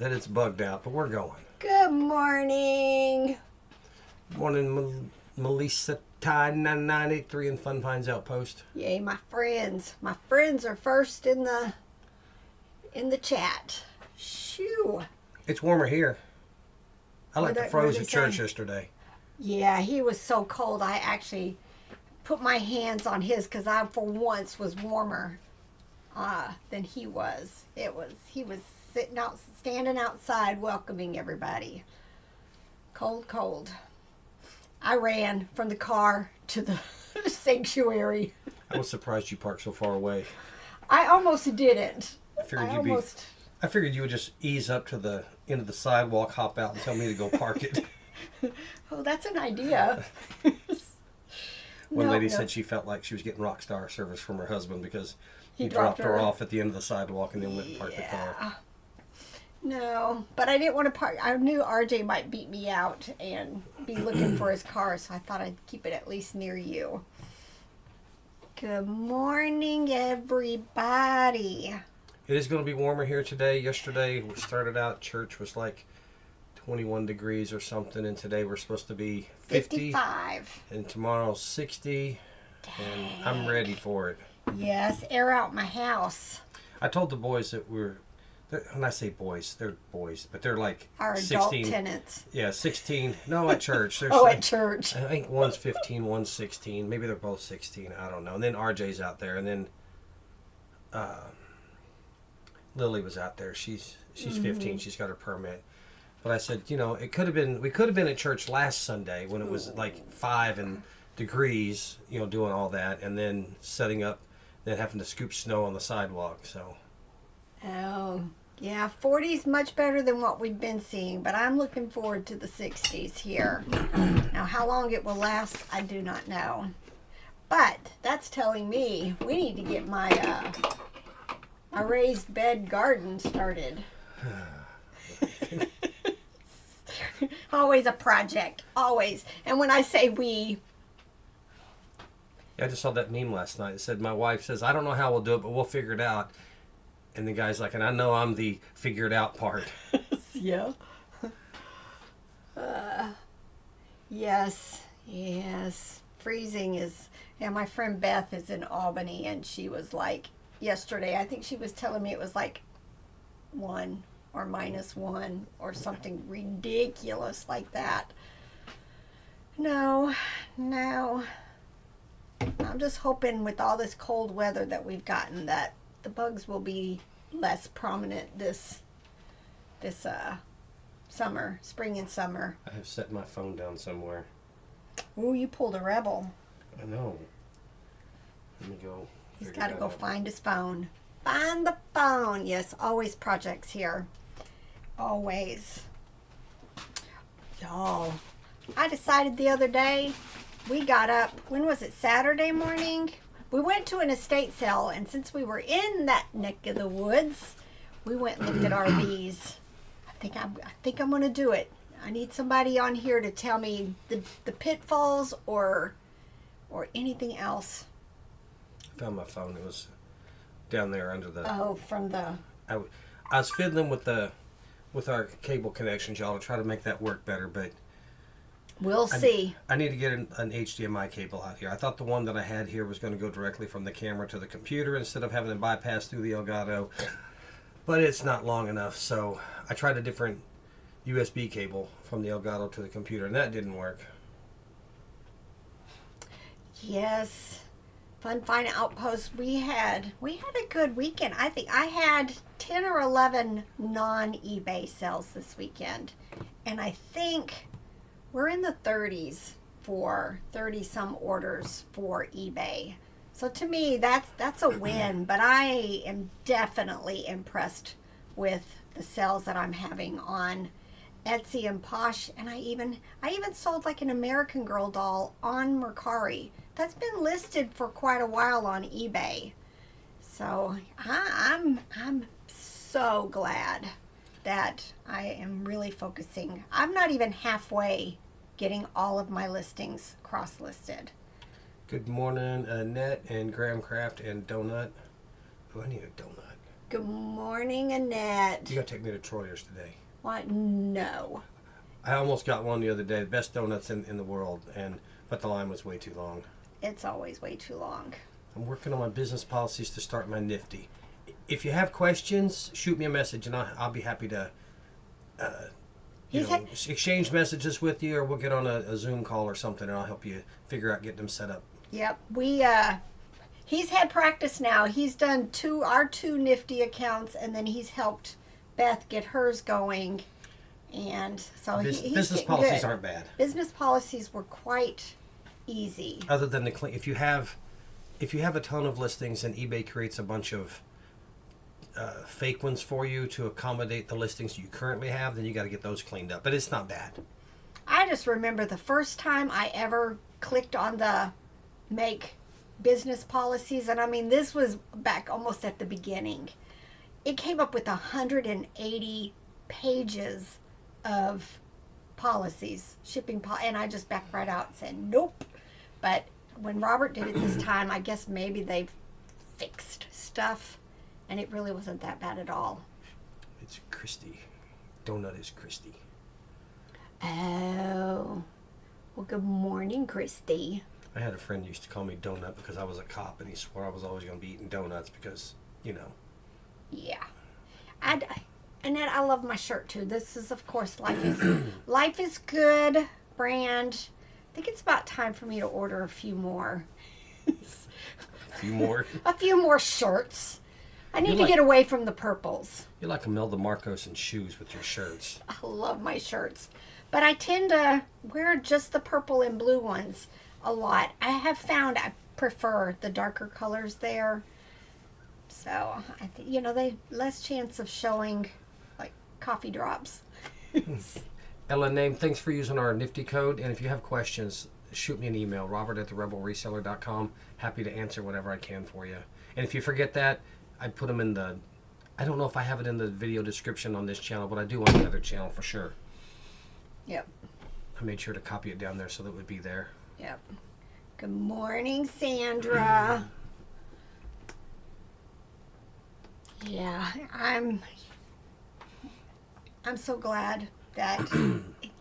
That it's bugged out, but we're going. Good morning. Morning, Melissa Tide 9983 in Fun Finds Outpost. Yay, my friends. My friends are first in the chat. Shoo. It's warmer here. I like the froze what at they church say? yesterday. Yeah, he was so cold. I actually put my hands on his because I, for once, was warmer than he was. He was standing outside, welcoming everybody. Cold, cold. I ran from the car to the sanctuary. I was surprised you parked so far away. I almost didn't. I figured you would just ease up to the end of the sidewalk, hop out, and tell me to go park it. Oh, that's an idea. One No, lady no. said she felt like she was getting rock star service from her husband because He he dropped dropped her her. off at the end of the sidewalk and then went and parked the car. No, but I didn't want to park. I knew RJ might beat me out and be looking for his car, so I thought I'd keep it at least near you. Good morning, everybody. It is going to be warmer here today. Yesterday we started out, church was like 21 degrees or something, and today we're supposed to be 50. 55. And tomorrow's 60. And I'm ready for it. Yes, air out my house. I told the boys that when I say boys, they're boys, but they're like Our 16. adult tenants. Yeah, 16. No, at church. There's Oh, like, at church. I think one's 15, one's 16. Maybe they're both 16. I don't know. And then RJ's out there, and then Lily was out there. She's 15. She's got her permit. But I said, we could have been at church last Sunday when it was like 5 degrees, doing all that, and then setting up, then having to scoop snow on the sidewalk. So. Oh, yeah, 40's much better than what we've been seeing, but I'm looking forward to the 60s here. Now, how long it will last, I do not know. But that's telling me we need to get my raised bed garden started. Always a project, always. And when I say we, I just saw that meme last night. It said, my wife says, I don't know how we'll do it, but we'll figure it out. And the guy's like, and I know I'm the figured out part. yeah. Yes. Freezing is, my friend Beth is in Albany, and she was like, yesterday, I think she was telling me it was like 1 or -1 or something ridiculous like that. No. I'm just hoping with all this cold weather that we've gotten that the bugs will be less prominent this spring and summer. I have set my phone down somewhere. Ooh, you pulled a rebel. I know. Let me go. He's got to go find his phone. Find the phone. Yes, always projects here. Always. Y'all, I decided the other day, we got up, when was it, Saturday morning? We went to an estate sale, and since we were in that neck of the woods, we went and looked at RVs. I think I'm going to do it. I need somebody on here to tell me the pitfalls or anything else. I found my phone. It was down there under the... Oh, from the... I was fiddling with our cable connections, y'all, to try to make that work better, but... We'll see. I need to get an HDMI cable out here. I thought the one that I had here was going to go directly from the camera to the computer instead of having to bypass through the Elgato. But it's not long enough, so I tried a different USB cable from the Elgato to the computer, and that didn't work. Yes. Fun Fine Outpost. We had a good weekend. I think I had 10 or 11 non-eBay sales this weekend. And I think we're in the 30s for 30-some orders for eBay. So to me, that's a win. But I am definitely impressed with the sales that I'm having on Etsy and Posh. And I even sold like an American Girl doll on Mercari. That's been listed for quite a while on eBay. So I'm so glad that I am really focusing. I'm not even halfway getting all of my listings cross-listed. Good morning, Annette and Graham Craft and Donut. Oh, I need a donut. Good morning, Annette. You got to take me to Troyer's today. What? No. I almost got one the other day. The best donuts in the world, but the line was way too long. It's always way too long. I'm working on my business policies to start my Nifty. If you have questions, shoot me a message, and I'll be happy to exchange messages with you, or we'll get on a Zoom call or something, and I'll help you figure out getting them set up. Yep. He's had practice now. He's done our two Nifty accounts, and then he's helped Beth get hers going. And so he's business policies aren't bad. Business policies were quite easy. Other than if you have a ton of listings and eBay creates a bunch of fake ones for you to accommodate the listings you currently have, then you got to get those cleaned up. But it's not bad. I just remember the first time I ever clicked on the make business policies, and I mean this was back almost at the beginning. It came up with 180 pages of policies, and I just backed right out and said nope. But when Robert did it this time, I guess maybe they've fixed stuff, and it really wasn't that bad at all. It's Christy. Donut is Christy. Oh, well, good morning, Christy. I had a friend who used to call me Donut because I was a cop, and he swore I was always going to be eating donuts because, Yeah. Annette, I love my shirt too. This is, of course, Life is Good brand. I think it's about time for me to order a few more. A few more? A few more shirts. I need to get away from the purples. You're like Imelda Marcos in shoes with your shirts. I love my shirts. But I tend to wear just the purple and blue ones a lot. I have found I prefer the darker colors there. So, they less chance of showing like coffee drops. Ella Name, thanks for using our Nifty code. And if you have questions, shoot me an email, robert@therebelreseller.com. Happy to answer whatever I can for you. And if you forget that, I put them I don't know if I have it in the video description on this channel, but I do on the other channel for sure. Yep. I made sure to copy it down there so that it would be there. Yep. Good morning, Sandra. Yeah, I'm so glad that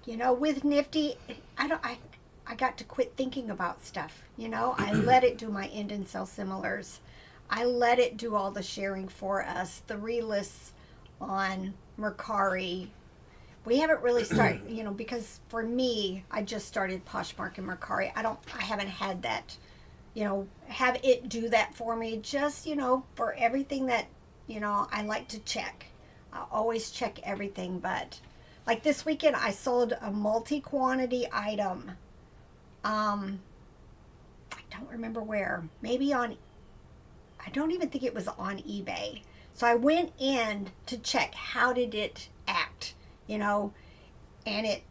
with Nifty, I got to quit thinking about stuff. I let it do my end and sell similars. I let it do all the sharing for us, the relists on Mercari. We haven't really started, because for me, I just started Poshmark and Mercari. I haven't had that, have it do that for me. Just, for everything that, I like to check. I always check everything, but like this weekend, I sold a multi-quantity item. I don't remember where. Maybe I don't even think it was on eBay. So I went in to check how did it act. And it,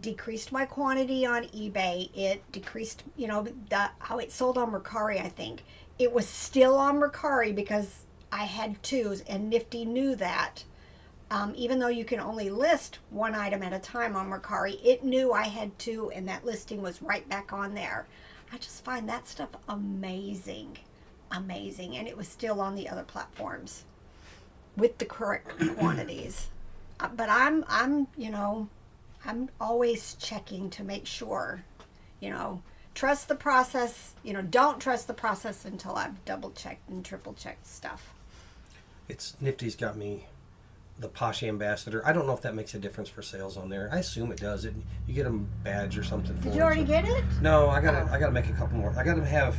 decreased my quantity on eBay. It decreased, how it sold on Mercari, I think. It was still on Mercari because I had twos, and Nifty knew that. Even though you can only list one item at a time on Mercari, it knew I had two, and that listing was right back on there. I just find that stuff amazing. Amazing. And it was still on the other platforms with the correct quantities. But I'm always checking to make sure, trust the process, don't trust the process until I've double checked and triple checked stuff. Nifty's got me the Posh Ambassador. I don't know if that makes a difference for sales on there. I assume it does. You get a badge or something for it. Did you already get it? No, I gotta make a couple more. I gotta have.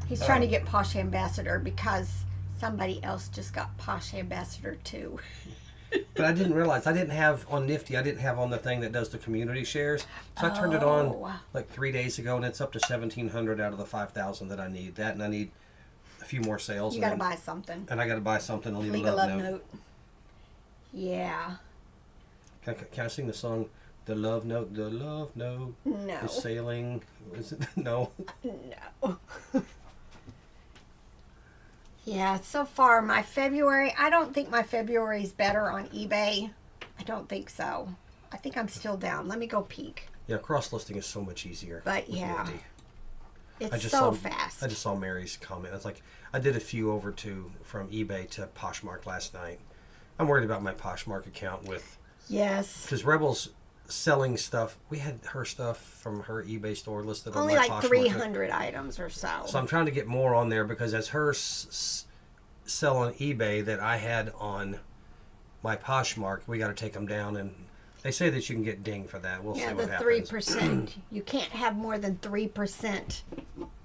He's trying to get Posh Ambassador because somebody else just got Posh Ambassador too. But I didn't realize I didn't have on Nifty. I didn't have on the thing that does the community shares. So I turned it on like 3 days ago, and it's up to 1,700 out of the 5,000 that I need. That, and I need a few more sales. You got to buy something. And I got to buy something to leave a love note. Yeah. Can I sing the song? The love note, the love note. No. Is sailing. Is it? No. No. Yeah, so far my February, I don't think my February is better on eBay. I don't think so. I think I'm still down. Let me go peek. Yeah, cross listing is so much easier. But yeah. Nifty. It's so fast. I just saw Mary's comment. It's like I did a few over from eBay to Poshmark last night. I'm worried about my Poshmark account Yes. because Rebel's selling stuff. We had her stuff from her eBay store listed Only on my like Poshmark. 300 items or so. So I'm trying to get more on there because as her sell on eBay that I had on my Poshmark, we got to take them down, and they say that you can get dinged for that. We'll see what happens. 3%. You can't have more than 3%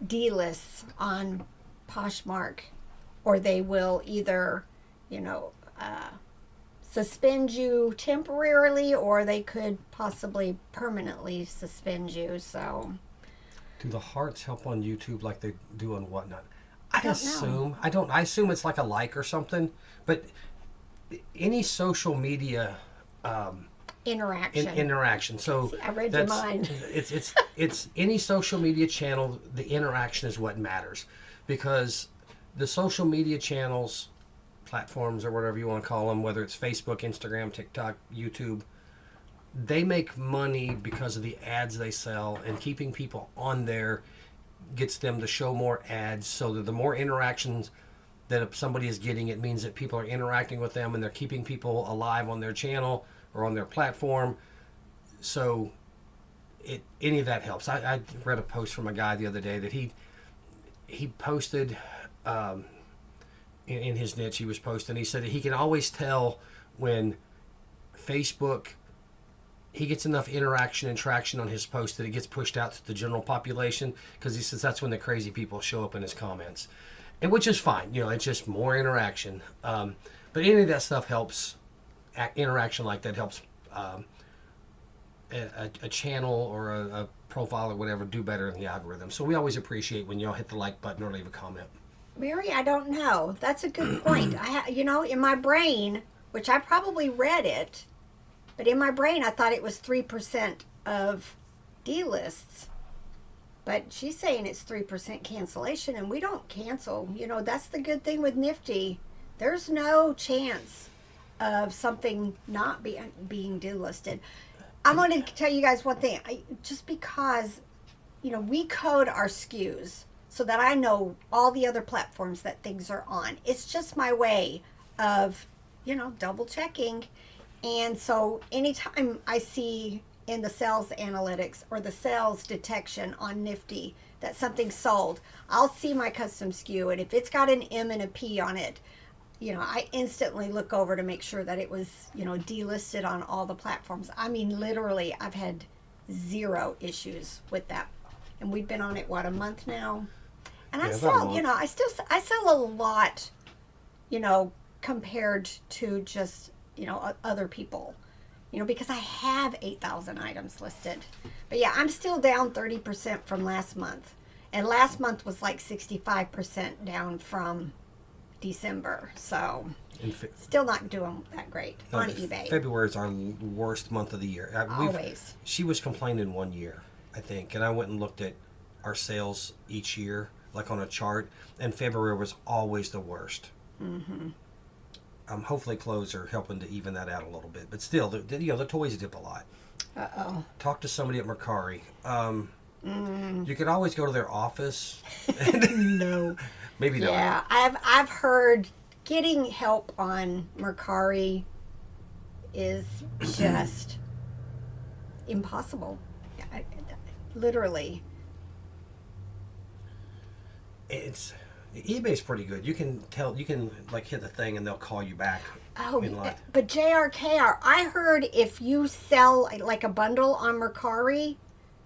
D-lists on Poshmark, or they will either, suspend you temporarily, or they could possibly permanently suspend you. So, do the hearts help on YouTube like they do on whatnot? I assume it's like a like or something, but any social media interaction. So see, I read your mind. It's any social media channel. The interaction is what matters, because the social media channels, platforms, or whatever you want to call them, whether it's Facebook, Instagram, TikTok, YouTube, they make money because of the ads they sell, and keeping people on there gets them to show more ads. So that the more interactions that if somebody is getting, it means that people are interacting with them and they're keeping people alive on their channel or on their platform. So any of that helps. I read a post from a guy the other day that he posted in his niche. He was posting, he said that he can always tell when Facebook, he gets enough interaction and traction on his post that it gets pushed out to the general population, because he says that's when the crazy people show up in his comments, and which is fine. It's just more interaction. But any of that stuff helps. Interaction like that helps a channel or a profile or whatever do better in the algorithm. So we always appreciate when y'all hit the like button or leave a comment. Mary, I don't know. That's a good point. In my brain, which I probably read it, but in my brain I thought it was 3% of D-lists. But she's saying it's 3% cancellation, and we don't cancel. That's the good thing with Nifty. There's no chance of something not being delisted. I'm going to tell you guys one thing. Just because, we code our SKUs so that I know all the other platforms that things are on. It's just my way of, double checking. And so anytime I see in the sales analytics or the sales detection on Nifty that something's sold, I'll see my custom SKU, and if it's got an M and a P on it, I instantly look over to make sure that it was, delisted on all the platforms. I mean, literally, I've had 0 issues with that. And we've been on it, a month now? And I sell, I sell a lot, compared to just, other people, because I have 8,000 items listed. But yeah, I'm still down 30% from last month. And last month was like 65% down from December. So still not doing that great on eBay. February is our worst month of the year. Always. She was complaining one year, I think, and I went and looked at our sales each year, like on a chart, and February was always the worst. Mm-hmm. Hopefully clothes are helping to even that out a little bit, but still, the toys dip a lot. Uh-oh. Talk to somebody at Mercari. You could always go to their office. No. Maybe not. Yeah, I've heard getting help on Mercari is just impossible. Literally. eBay's pretty good. You can hit the thing and they'll call you back. Oh, but JRKR, I heard if you sell like a bundle on Mercari,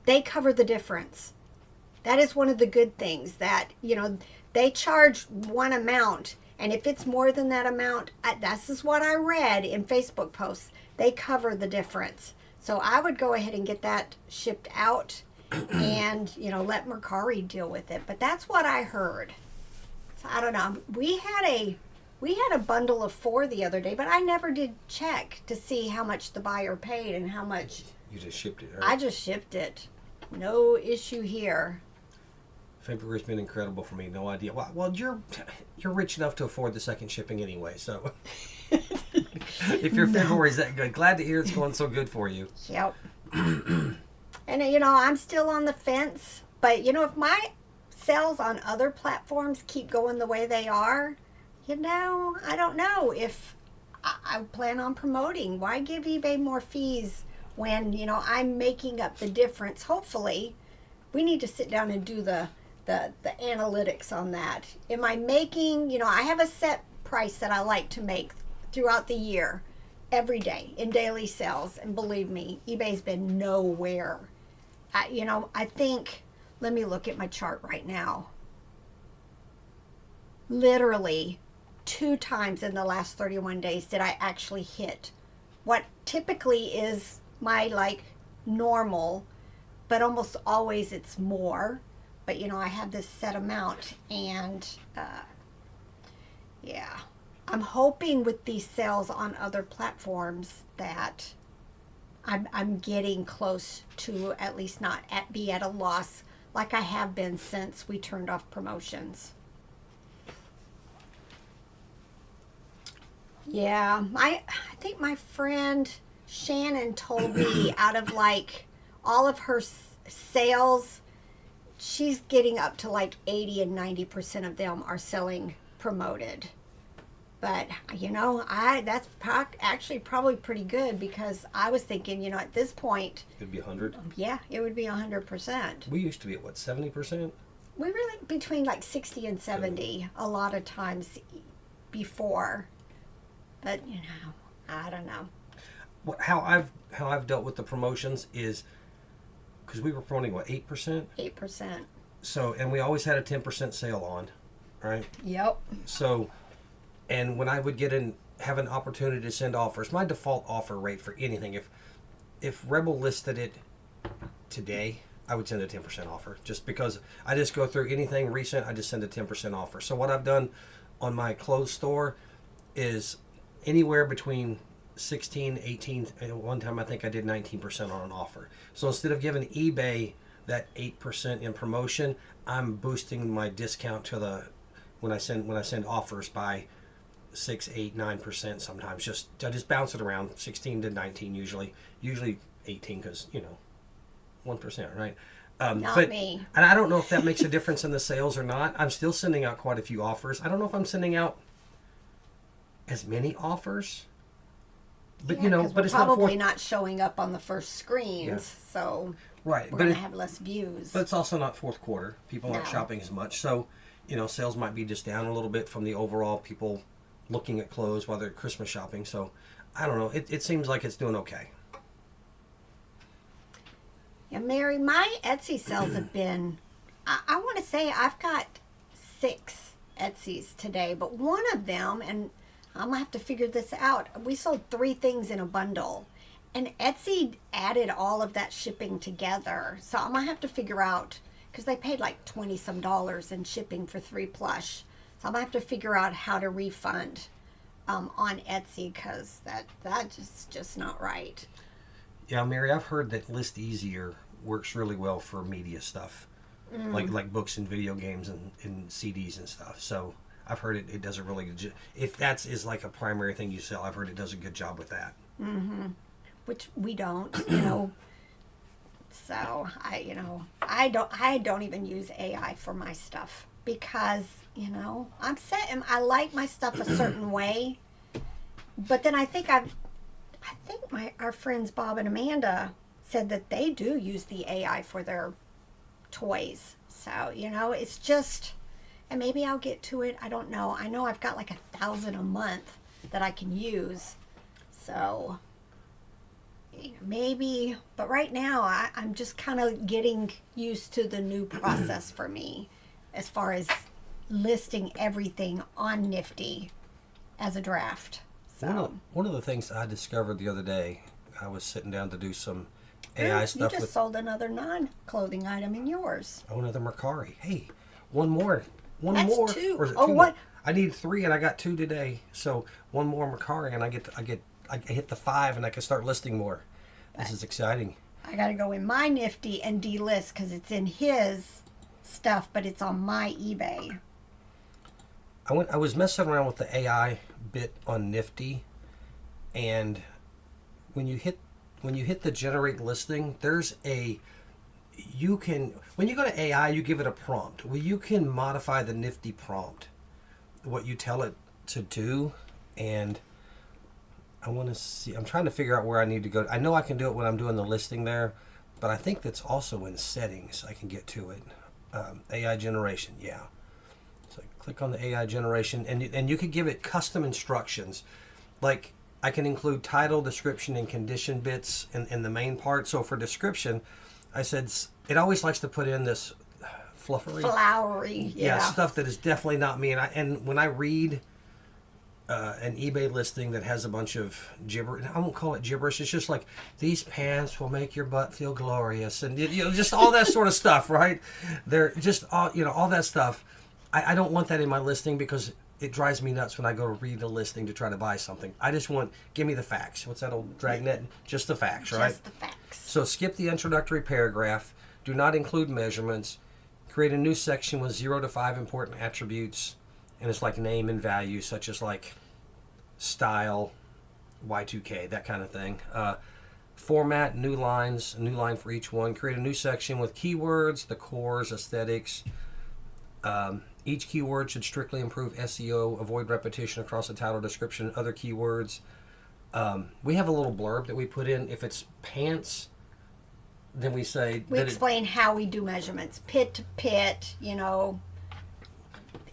they cover the difference. That is one of the good things, that, they charge one amount, and if it's more than that amount, this is what I read in Facebook posts, they cover the difference. So I would go ahead and get that shipped out and, let Mercari deal with it. But that's what I heard. So I don't know. We had a bundle of 4 the other day, but I never did check to see how much the buyer paid and how much. You just shipped it, right? I just shipped it. No issue here. February's been incredible for me. No idea. Well, you're rich enough to afford the second shipping anyway. So if your February's that good, glad to hear it's going so good for you. Yep. And I'm still on the fence. But if sales on other platforms keep going the way they are, I don't know if I plan on promoting. Why give eBay more fees when, I'm making up the difference? Hopefully, we need to sit down and do the analytics on that. Am I making, I have a set price that I like to make throughout the year, every day in daily sales. And believe me, eBay's been nowhere. I think, let me look at my chart right now. Literally 2 times in the last 31 days did I actually hit what typically is my normal, but almost always it's more. But I have this set amount, and yeah, I'm hoping with these sales on other platforms that I'm getting close to at least not be at a loss like I have been since we turned off promotions. Yeah, I think my friend Shannon told me out of all of her sales, she's getting up to 80 and 90% of them are selling promoted. But, that's actually probably pretty good, because I was thinking, at this point... It'd be 100? Yeah, it would be 100%. We used to be at, what, 70%? We were between 60 and 70 a lot of times before. But, I don't know. How I've dealt with the promotions is, because we were promoting, what, 8%? 8%. So, and we always had a 10% sale on, right? Yep. So... And when I would have an opportunity to send offers, my default offer rate for anything, if Rebel listed it today, I would send a 10% offer. Just because I just go through anything recent, I just send a 10% offer. So what I've done on my clothes store is anywhere between 16, 18, and one time I think I did 19% on an offer. So instead of giving eBay that 8% in promotion, I'm boosting my discount to when I send offers by 6, 8, 9% sometimes. I just bounce it around 16 to 19 usually 18 because 1%, right? Not me. And I don't know if that makes a difference in the sales or not. I'm still sending out quite a few offers. I don't know if I'm sending out as many offers, but but it's probably not showing up on the first screens, yeah. So right, we're gonna have less views. But it's also not fourth quarter. People aren't shopping as much, so sales might be just down a little bit from the overall people looking at clothes while they're Christmas shopping. So I don't know. It seems like it's doing okay. Yeah, Mary, my Etsy sales have been, I want to say I've got 6 Etsys today, but one of them, and I'm going to have to figure this out, we sold 3 things in a bundle, and Etsy added all of that shipping together. So I'm going to have to figure out, because they paid $20 some in shipping for 3 plush. So I'm going to have to figure out how to refund on Etsy, because that's just not right. Yeah, Mary, I've heard that List Easier works really well for media stuff, like books and video games and CDs and stuff. So I've heard it does a really good. If that is a primary thing you sell, I've heard it does a good job with that. Mm-hmm. Which we don't, So I don't even use AI for my stuff, because I'm set and I like my stuff a certain way. But then I think our friends Bob and Amanda said that they do use the AI for their toys. So, it's just, and maybe I'll get to it. I don't know. I know I've got 1,000 a month that I can use. So maybe, but right now I'm just kind of getting used to the new process for me as far as listing everything on Nifty as a draft. So one of the things I discovered the other day, I was sitting down to do some AI stuff. You just sold another non-clothing item in yours. Oh, another Mercari. Hey, one more. That's more. 2. Or is it oh, 2 what? More? I need 3 and I got 2 today. So one more Mercari and I hit the 5 and I can start listing more. This is exciting. I got to go in my Nifty and delist because it's in his stuff, but it's on my eBay. I was messing around with the AI bit on Nifty, and when you hit the generate listing, there's you can, when you go to AI, you give it a prompt. Well, you can modify the Nifty prompt, what you tell it to do, and I want to see. I'm trying to figure out where I need to go. I know I can do it when I'm doing the listing there, but I think that's also in settings. I can get to it. AI generation, yeah. So click on the AI generation, and you could give it custom instructions, like I can include title, description, and condition bits in the main part. So for description, I said it always likes to put in this flowery, stuff that is definitely not me. And when I read an eBay listing that has a bunch of gibberish, I won't call it gibberish. It's just like, these pants will make your butt feel glorious, and just all that sort of stuff, right? They're just all all that stuff. I don't want that in my listing because it drives me nuts when I go to read a listing to try to buy something. I just want, give me the facts. What's that old dragnet? Just the facts, right? Just the facts. So skip the introductory paragraph. Do not include measurements. Create a new section with 0 to 5 important attributes. And it's like name and value, such as like style, Y2K, that kind of thing. Format, new lines, a new line for each one. Create a new section with keywords, the cores, aesthetics. Each keyword should strictly improve SEO, avoid repetition across the title, description, other keywords. We have a little blurb that we put in. If it's pants, then we say... We explain how we do measurements. Pit to pit,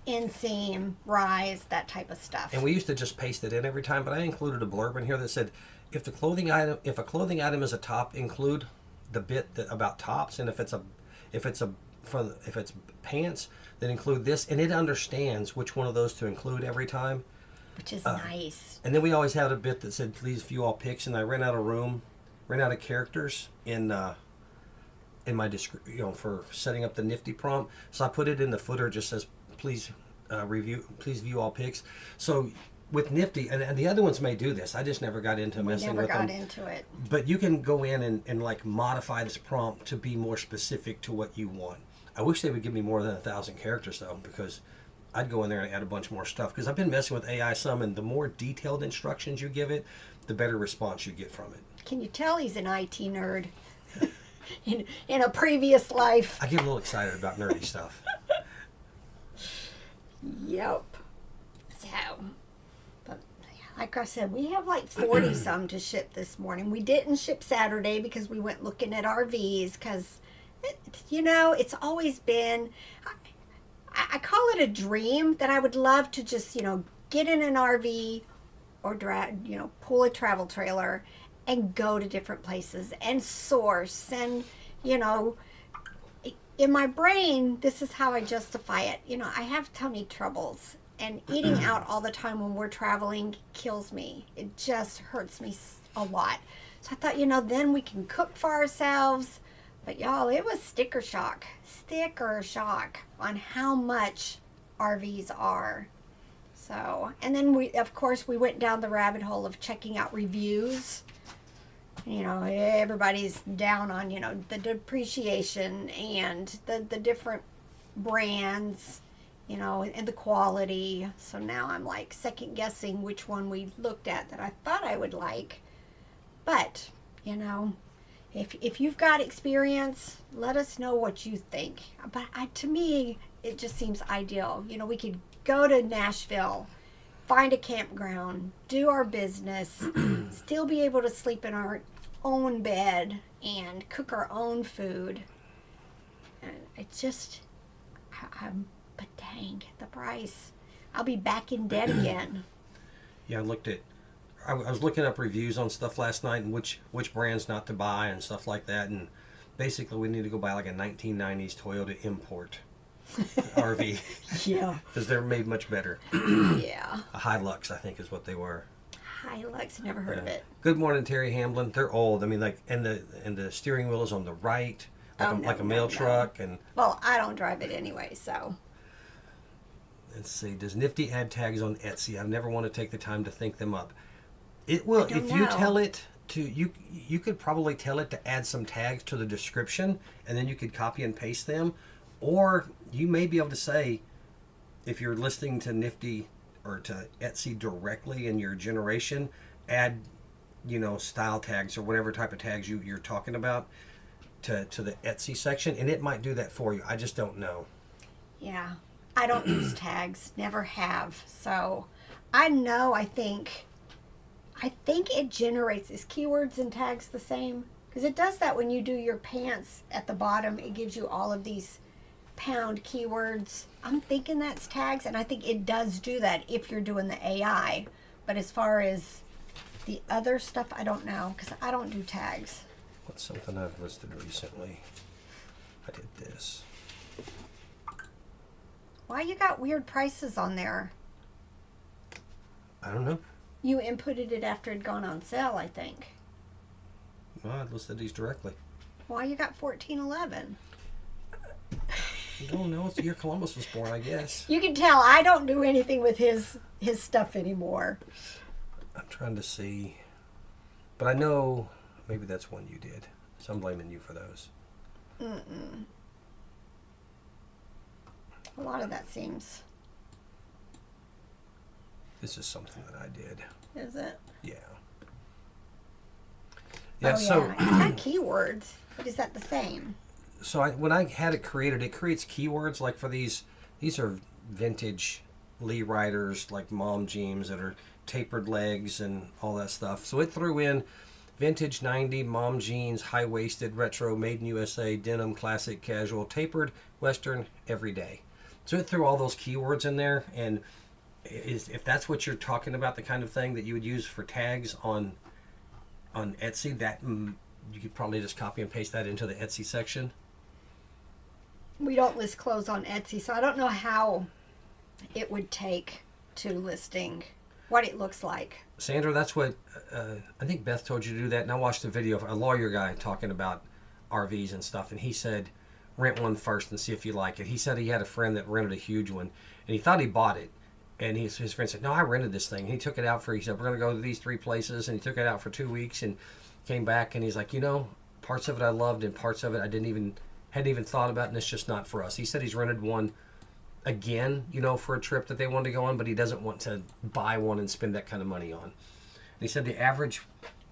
inseam, rise, that type of stuff. And we used to just paste it in every time, but I included a blurb in here that said, if a clothing item is a top, include the bit about tops, and if it's pants, then include this, and it understands which one of those to include every time. Which is nice. And then we always had a bit that said, please view all pics, and I ran out of characters in my description, for setting up the Nifty prompt. So I put it in the footer, just says, please view all pics. So with Nifty, and the other ones may do this, I just never got into messing with them. Never got into it. But you can go in and like modify this prompt to be more specific to what you want. I wish they would give me more than 1,000 characters though, because I'd go in there and add a bunch more stuff, because I've been messing with AI some, and the more detailed instructions you give it, the better response you get from it. Can you tell he's an IT nerd? in a previous life. I get a little excited about nerdy stuff. Yep. So, but like I said, we have like 40 some to ship this morning. We didn't ship Saturday because we went looking at RVs, because it's always been, I call it a dream that I would love to just, get in an RV or pull a travel trailer and go to different places and source. And, in my brain, this is how I justify it. I have tummy troubles, and eating out all the time when we're traveling kills me. It just hurts me a lot. So I thought, then we can cook for ourselves. But y'all, it was sticker shock on how much RVs are. So, and then we went down the rabbit hole of checking out reviews. Everybody's down on, the depreciation and the different brands, and the quality. So now I'm like second guessing which one we looked at that I thought I would like. But, if you've got experience, let us know what you think. But to me, it just seems ideal. We could go to Nashville, find a campground, do our business, still be able to sleep in our own bed and cook our own food. And but dang, the price. I'll be back in debt again. Yeah, I was looking up reviews on stuff last night, and which brands not to buy and stuff like that. And basically, we need to go buy like a 1990s Toyota Import RV. Yeah. Because they're made much better. Yeah. A Hilux, I think, is what they were. Hilux, never heard of it. Good morning, Terry Hamblin. They're old. I mean, like, and the steering wheel is on the right, like a mail truck. And well, I don't drive it anyway, so. Let's see. Does Nifty add tags on Etsy? I've never want to take the time to think them up. It will. If you tell it to, you could probably tell it to add some tags to the description, and then you could copy and paste them, or you may be able to say, if you're listening to Nifty or to Etsy directly in your generation, add, style tags or whatever type of tags you're talking about to the Etsy section, and it might do that for you. I just don't know. Yeah. I don't use tags. Never have. So I know, I think it generates, is keywords and tags the same? Because it does that when you do your pants at the bottom. It gives you all of these pound keywords. I'm thinking that's tags, and I think it does do that if you're doing the AI. But as far as the other stuff, I don't know, because I don't do tags. What's something I've listed recently? I did this. Why you got weird prices on there? I don't know. You inputted it after it had gone on sale, I think. Well, I listed these directly. Why you got 14.11? I don't know. It's the year Columbus was born, I guess. You can tell I don't do anything with his stuff anymore. I'm trying to see. But I know maybe that's one you did. So I'm blaming you for those. Mm-mm. A lot of that seems. This is something that I did. Is it? Yeah. Yeah, Oh, so yeah. It's got keywords, but is that the same? so when I had it created, it creates keywords like for these are vintage Lee Riders, like mom jeans that are tapered legs and all that stuff. So it threw in vintage 90 mom jeans, high-waisted, retro, made in USA, denim, classic, casual, tapered, western, everyday. So it threw all those keywords in there, and if that's what you're talking about, the kind of thing that you would use for tags on Etsy, that you could probably just copy and paste that into the Etsy section. We don't list clothes on Etsy, so I don't know how it would take to listing what it looks like. Sandra, that's what I think Beth told you to do that, and I watched a video of a lawyer guy talking about RVs and stuff, and he said rent one first and see if you like it. He said he had a friend that rented a huge one, and he thought he bought it, and his friend said, no, I rented this thing. And he took it out he said, we're going to go to these 3 places, and he took it out for 2 weeks and came back, and he's like, parts of it I loved, and parts of it I hadn't even thought about, and it's just not for us. He said he's rented one again, for a trip that they wanted to go on, but he doesn't want to buy one and spend that kind of money on. And he said the average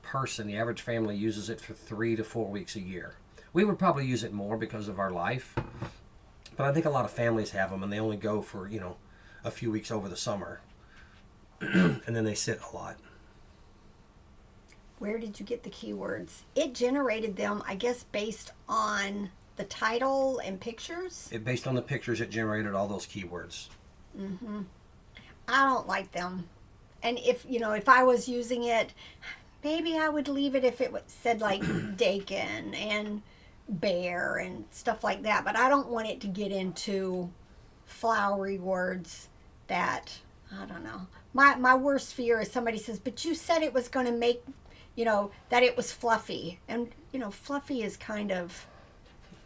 person, the average family uses it for 3 to 4 weeks a year. We would probably use it more because of our life, but I think a lot of families have them, and they only go for, a few weeks over the summer, and then they sit a lot. Where did you get the keywords? It generated them, I guess, based on the title and pictures. Based on the pictures, it generated all those keywords. Mm-hmm. I don't like them. And if I was using it, maybe I would leave it if it said like Dakin and Bear and stuff like that. But I don't want it to get into flowery words that, I don't know. My worst fear is somebody says, but you said it was going to make, that it was fluffy. And, fluffy is kind of,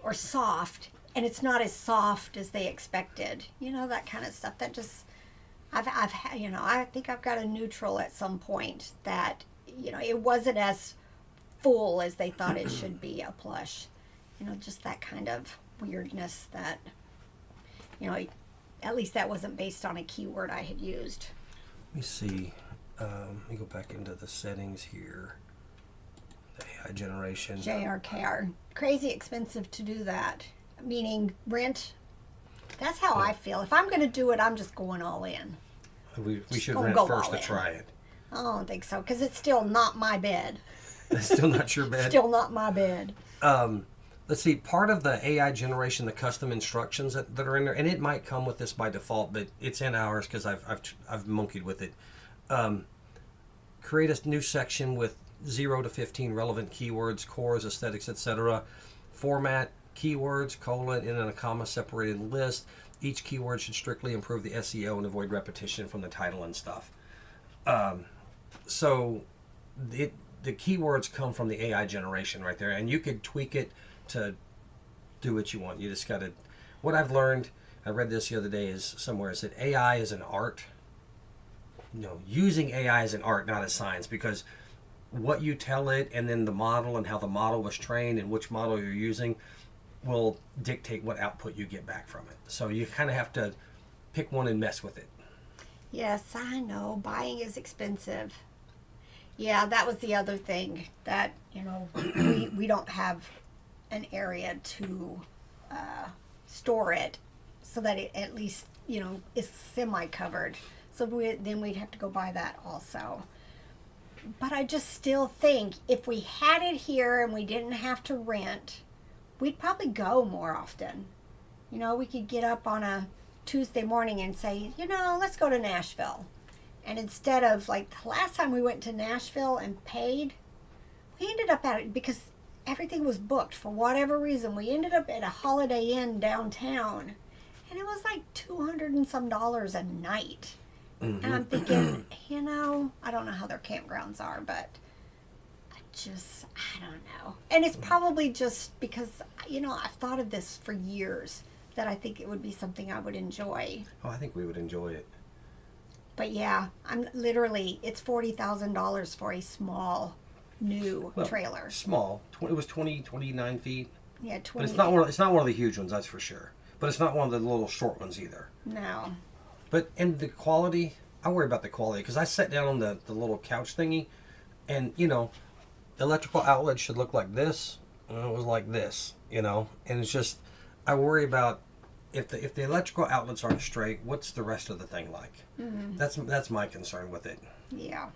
or soft, and it's not as soft as they expected. That kind of stuff. That just, I think I've got a neutral at some point that, it wasn't as full as they thought it should be, a plush. Just that kind of weirdness that, at least that wasn't based on a keyword I had used. Let me see. Let me go back into the settings here. The AI generation. JRKR. Crazy expensive to do that. Meaning rent. That's how I feel. If I'm going to do it, I'm just going all in. We should rent first to try it. I don't think so, because it's still not my bed. It's still not your bed? Still not my bed. Let's see, part of the AI generation, the custom instructions that are in there, and it might come with this by default, but it's in ours because I've monkeyed with it. Create a new section with 0 to 15 relevant keywords, cores, aesthetics, etc. Format keywords, colon, in a comma separated list. Each keyword should strictly improve the SEO and avoid repetition from the title and stuff. So the keywords come from the AI generation right there, and you could tweak it to do what you want. You just got to. What I've learned, I read this the other day, is that AI is an art. Using AI as an art, not as science, because what you tell it and then the model and how the model was trained and which model you're using will dictate what output you get back from it. So you kind of have to pick one and mess with it. Yes, I know. Buying is expensive. Yeah, that was the other thing that, we don't have an area to store it so that it at least, is semi-covered. So then we'd have to go buy that also. But I just still think if we had it here and we didn't have to rent, we'd probably go more often. We could get up on a Tuesday morning and say, let's go to Nashville. And instead of, like, the last time we went to Nashville and paid, we ended up at it because everything was booked for whatever reason. We ended up at a Holiday Inn downtown, and it was like $200 and some a night. And I'm thinking, I don't know how their campgrounds are, but I don't know. And it's probably just because, I've thought of this for years, that I think it would be something I would enjoy. Oh, I think we would enjoy it. But yeah, it's $40,000 for a small, new trailer. Small. It was 29 feet. Yeah, 20. But it's not one of the huge ones, that's for sure. But it's not one of the little short ones either. No. But, and the quality, I worry about the quality, because I sat down on the little couch thingy, and, the electrical outlet should look like this, and it was like this, and it's just, I worry about if the electrical outlets aren't straight, what's the rest of the thing like? Mm-hmm. That's my concern with it. Yeah.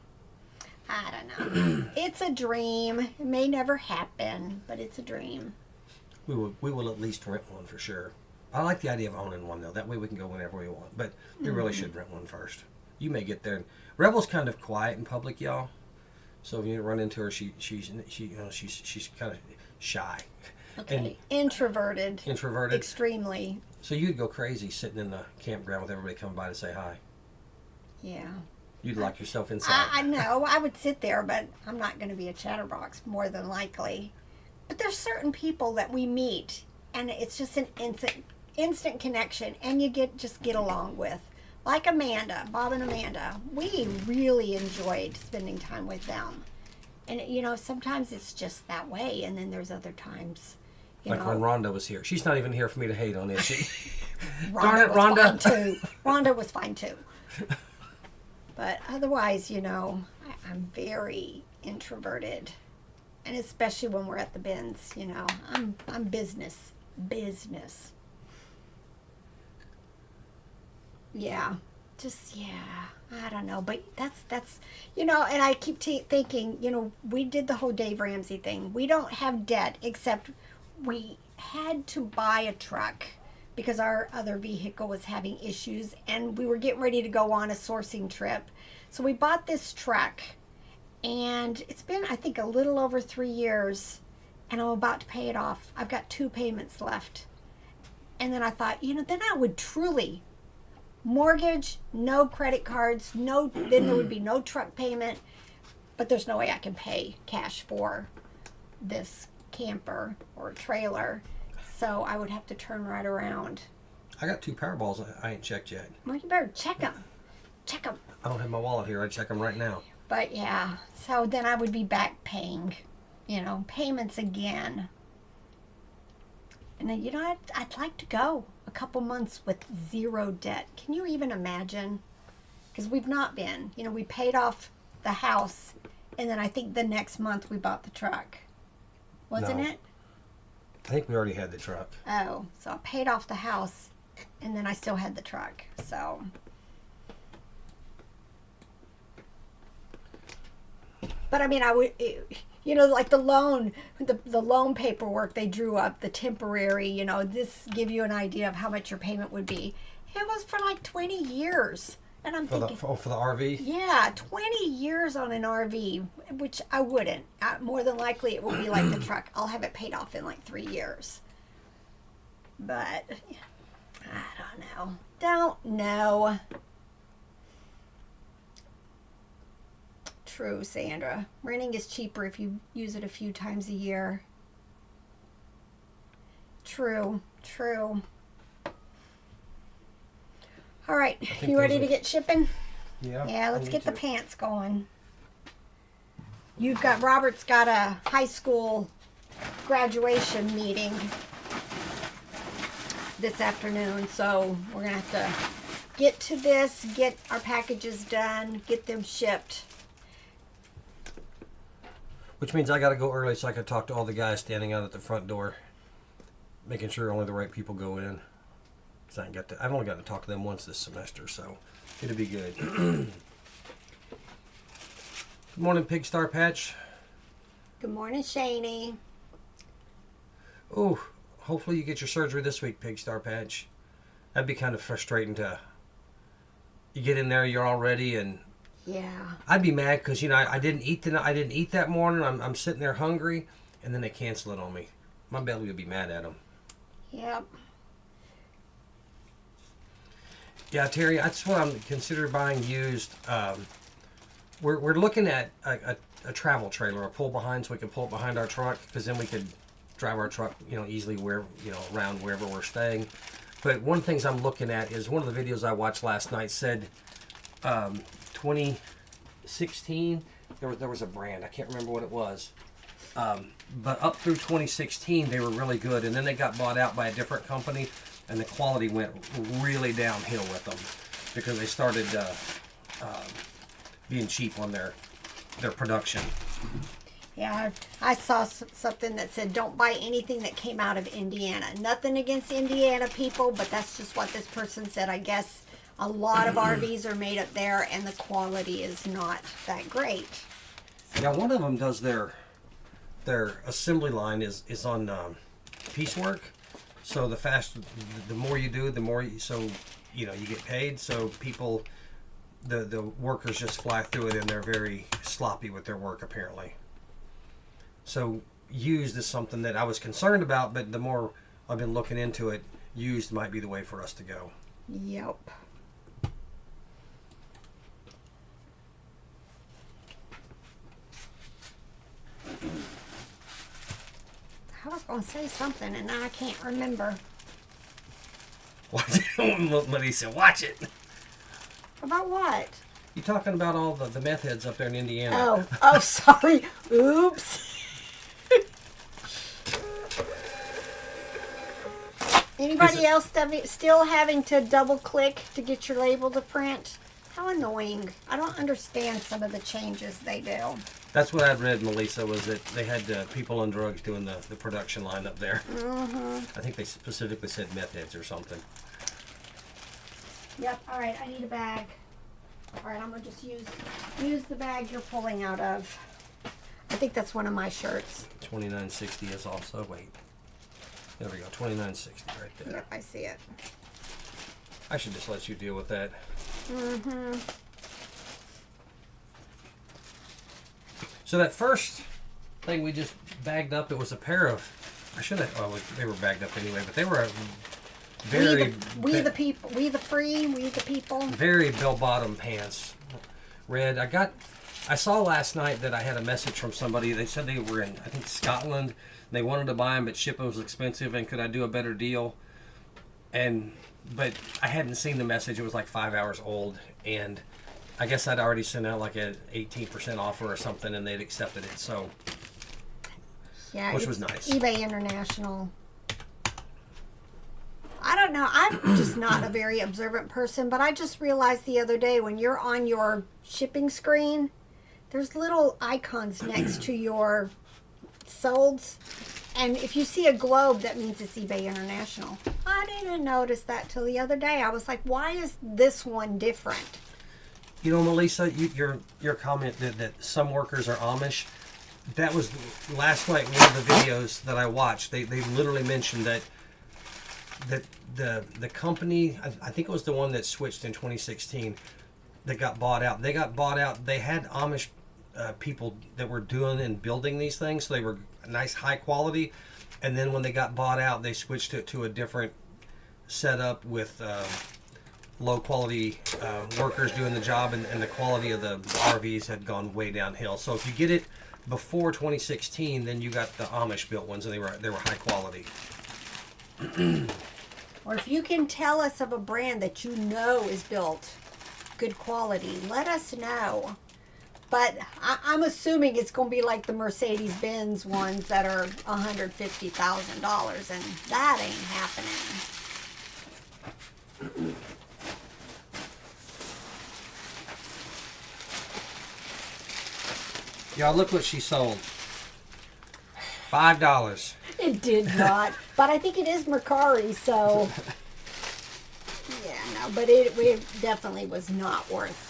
I don't know. It's a dream. It may never happen, but it's a dream. We will at least rent one for sure. I like the idea of owning one though. That way we can go whenever we want. But we really should rent one first. You may get there. Rebel's kind of quiet in public, y'all. So if you run into her, she's kind of shy. Okay. And Introverted. Introverted. Extremely. So you'd go crazy sitting in the campground with everybody coming by to say hi. Yeah. You'd lock yourself inside. I know. I would sit there, but I'm not going to be a chatterbox, more than likely. But there's certain people that we meet, and it's just an instant connection, and you just get along with. Like Amanda, Bob and Amanda. We really enjoyed spending time with them. And, sometimes it's just that way, and then there's other times, like when Rhonda was here. She's not even here for me to hate on, is she? Darn it, Rhonda. Fine too. Rhonda was fine, too. But otherwise, I'm very introverted. And especially when we're at the bins, I'm business. Yeah. I don't know. But that's and I keep thinking, we did the whole Dave Ramsey thing. We don't have debt, except we had to buy a truck because our other vehicle was having issues, and we were getting ready to go on a sourcing trip. So we bought this truck, and it's been, I think, a little over 3 years, and I'm about to pay it off. I've got 2 payments left. And then I thought, then I would truly mortgage, no credit cards, then there would be no truck payment, but there's no way I can pay cash for this camper or trailer. So I would have to turn right around. I got 2 Powerballs I ain't checked yet. Well, you better check them. I don't have my wallet here. I'd check them right now. But yeah, so then I would be back paying, payments again. And then, I'd like to go a couple months with 0 debt. Can you even imagine? Because we've not been. We paid off the house, and then I think the next month we bought the truck. Wasn't it? I think we already had the truck. Oh, so I paid off the house, and then I still had the truck. So, but I mean, I would, like the loan paperwork they drew up, the temporary, this give you an idea of how much your payment would be. It was for like 20 years. And I'm thinking, for the RV? Yeah, 20 years on an RV, which I wouldn't. More than likely, it will be like the truck. I'll have it paid off in like 3 years. But, I don't know. True, Sandra. Renting is cheaper if you use it a few times a year. True. All right, you ready to get shipping? Yeah. Yeah, let's get the pants going. Robert's got a high school graduation meeting this afternoon, so we're going to have to get to this, get our packages done, get them shipped. Which means I got to go early so I can talk to all the guys standing out at the front door. making sure only the right people go in. Cause I've only got to talk to them once this semester, so it'll be good. Good morning, Pig Star Patch. Good morning, Shani. Oh, hopefully you get your surgery this week, Pig Star Patch. That'd be kind of frustrating you get in there, you're all ready, and yeah, I'd be mad because I didn't eat that morning. I'm sitting there hungry, and then they cancel it on me. My belly would be mad at them. Yep. Yeah, Terry, that's what I'm considering buying used. We're looking at a travel trailer, a pull behind, so we can pull it behind our truck, because then we could drive our truck, easily around wherever we're staying. But one of the things I'm looking at is one of the videos I watched last night said 2016 there was a brand, I can't remember what it was, but up through 2016 they were really good, and then they got bought out by a different company, and the quality went really downhill with them because they started being cheap on their production. Yeah, I saw something that said don't buy anything that came out of Indiana. Nothing against Indiana people, but that's just what this person said. I guess a lot of RVs are made up there, and the quality is not that great. Yeah, one of them does their assembly line is on piecework. So the more you do, the more you get paid. So people, the workers just fly through it, and they're very sloppy with their work apparently. So used is something that I was concerned about, but the more I've been looking into it, used might be the way for us to go. Yep. I was going to say something, and now I can't remember. Melissa, watch it. About what? You talking about all the meth heads up there in Indiana? Oh, sorry. Oops. Anybody else still having to double click to get your label to print? How annoying. I don't understand some of the changes they do. That's what I'd read, Melissa, was that they had people on drugs doing the production line up there. Mm-hmm. I think they specifically said meth heads or something. Yep, alright, I need a bag. Alright, I'm going to just use the bag you're pulling out of. I think that's one of my shirts. 2960 is also, wait. There we go, 2960 right there. Yep, I see it. I should just let you deal with that. Mm-hmm. So that first thing we just bagged up, it was a pair of, they were bagged up anyway, but they were we the people. Very bell-bottom pants. Red. I saw last night that I had a message from somebody. They said they were in, I think, Scotland. They wanted to buy them, but shipping was expensive, and could I do a better deal? But I hadn't seen the message. It was like 5 hours old, and I guess I'd already sent out like an 18% offer or something, and they'd accepted it. So, yeah, which was nice. eBay International. I don't know. I'm just not a very observant person, but I just realized the other day when you're on your shipping screen, there's little icons next to your solds, and if you see a globe, that means it's eBay International. I didn't notice that till the other day. I was like, why is this one different? You know, Melissa, your comment that some workers are Amish, that was last night one of the videos that I watched. They literally mentioned that the company, I think it was the one that switched in 2016, that got bought out. They got bought out. They had Amish people that were doing and building these things, so they were nice, high quality. And then when they got bought out, they switched it to a different setup with low quality workers doing the job, and the quality of the RVs had gone way downhill. So if you get it before 2016, then you got the Amish built ones, and they were high quality. Or if you can tell us of a brand that you know is built good quality, let us know. But I'm assuming it's going to be like the Mercedes-Benz ones that are $150,000, and that ain't happening. Y'all, look what she sold. $5. It did not. But I think it is Mercari, so yeah, no, but it definitely was not worth.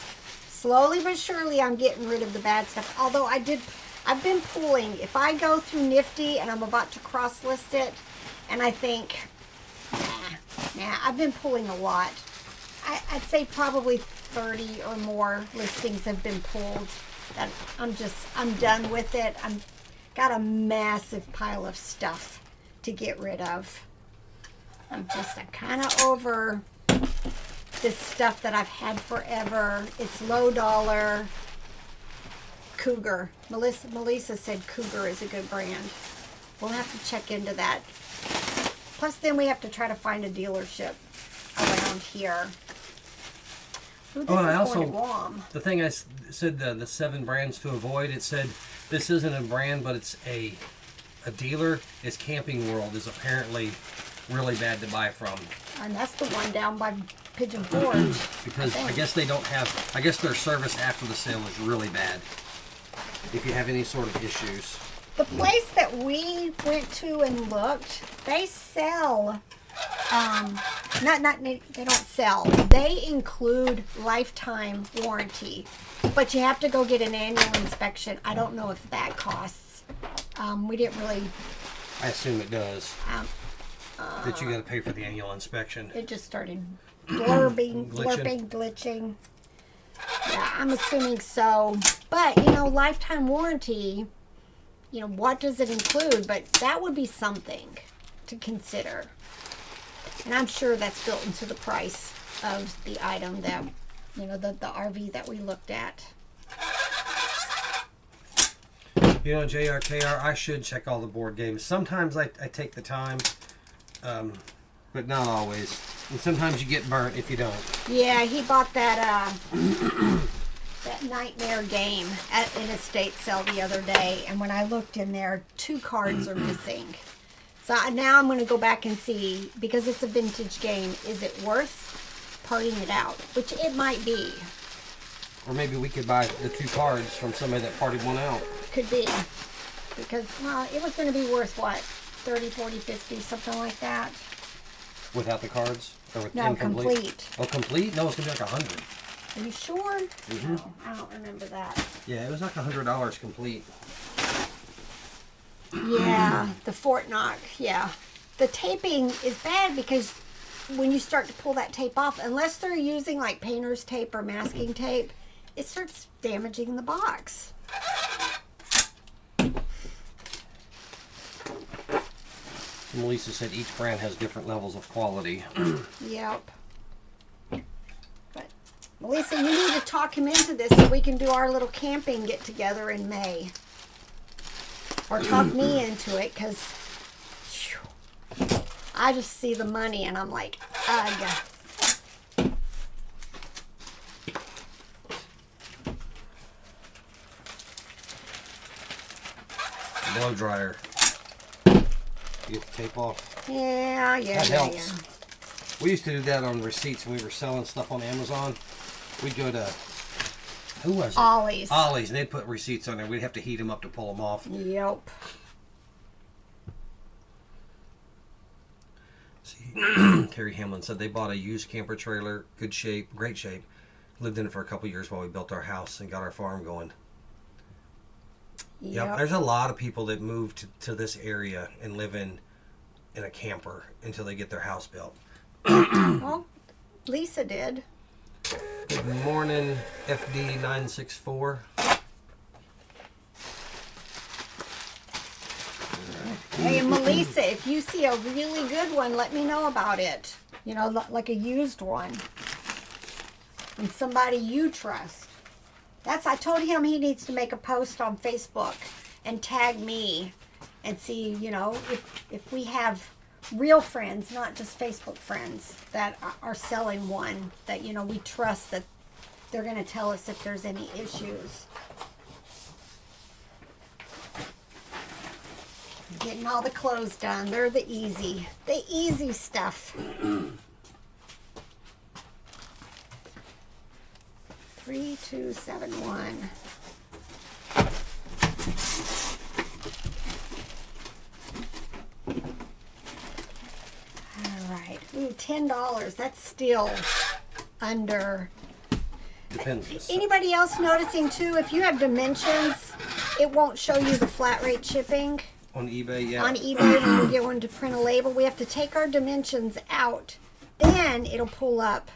Slowly but surely I'm getting rid of the bad stuff. Although I've been pulling. If I go through Nifty and I'm about to cross list it and I think, nah, I've been pulling a lot. I'd say probably 30 or more listings have been pulled. That I'm done with it. I'm got a massive pile of stuff to get rid of. I'm kind of over this stuff that I've had forever. It's low dollar. Cougar. Melissa said Cougar is a good brand. We'll have to check into that. Plus then we have to try to find a dealership around here. Ooh, Oh, and I also, Guam. the thing I said, the 7 brands to avoid, it said this isn't a brand, but it's a dealer. Is Camping World is apparently really bad to buy from. And that's the one down by Pigeon Forge. Because I guess they don't have, I guess their service after the sale is really bad. If you have any sort of issues. The place that we went to and looked, they sell, they don't sell. They include lifetime warranty, but you have to go get an annual inspection. I don't know if that costs. We didn't really. I assume it does. That you got to pay for the annual inspection. It just started glitching. Yeah, I'm assuming so. But, lifetime warranty, what does it include? But that would be something to consider. And I'm sure that's built into the price of the item that, the RV that we looked at. JRKR, I should check all the board games. Sometimes I take the time, but not always. And sometimes you get burnt if you don't. Yeah, he bought that that nightmare game at an estate sale the other day, and when I looked in there, 2 cards are missing. So now I'm going to go back and see, because it's a vintage game, is it worth partying it out? Which it might be. Or maybe we could buy the 2 cards from somebody that partied one out. Could be. Because, it was going to be worth, what, 30, 40, 50, something like that? Without the cards? Or with No, incomplete? complete. Oh, complete? No, it's going to be like 100. Are you sure? Mm-hmm. No, I don't remember that. Yeah, it was like $100 complete. Yeah, the Fort Knox, yeah. The taping is bad because when you start to pull that tape off, unless they're using like painter's tape or masking tape, it starts damaging the box. Melissa said each brand has different levels of quality. Yep. But Melissa, you need to talk him into this so we can do our little camping get together in May. Or talk me into it, because I just see the money and I'm like, ugh. Blow dryer. You get the tape off. Yeah. That helps. We used to do that on receipts when we were selling stuff on Amazon. We'd go to, who was it? Ollie's. Ollie's, and they'd put receipts on there. We'd have to heat them up to pull them off. Yep. See, Terry Hamlin said they bought a used camper trailer, good shape, great shape. Lived in it for a couple years while we built our house and got our farm going. Yep. There's a lot of people that move to this area and live in a camper until they get their house built. Well, Lisa did. Good morning, FD964. Hey, and Melissa, if you see a really good one, let me know about it. Like a used one. And somebody you trust. I told him he needs to make a post on Facebook and tag me and see, if we have real friends, not just Facebook friends, that are selling one that, we trust that they're going to tell us if there's any issues. Getting all the clothes done. They're the easy stuff. 3271. Ooh, $10. That's still under. Depends. Anybody else noticing too? If you have dimensions, it won't show you the flat rate shipping. On eBay, yeah. On eBay, when we get one to print a label, we have to take our dimensions out. Then it'll pull up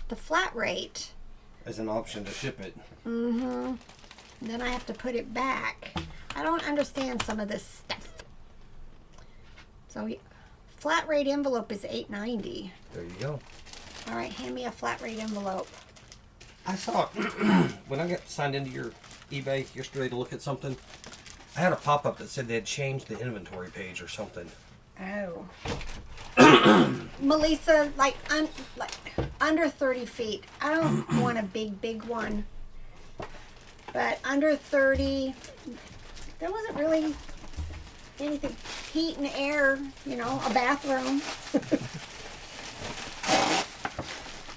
the flat rate. As an option to ship it. Mm-hmm. Then I have to put it back. I don't understand some of this stuff. So, flat rate envelope is $8.90. There you go. All right, hand me a flat rate envelope. I saw when I got signed into your eBay yesterday to look at something, I had a pop-up that said they had changed the inventory page or something. Oh. Melissa, like under 30 feet. I don't want a big one. But under 30, there wasn't really anything. Heat and air, you know, a bathroom.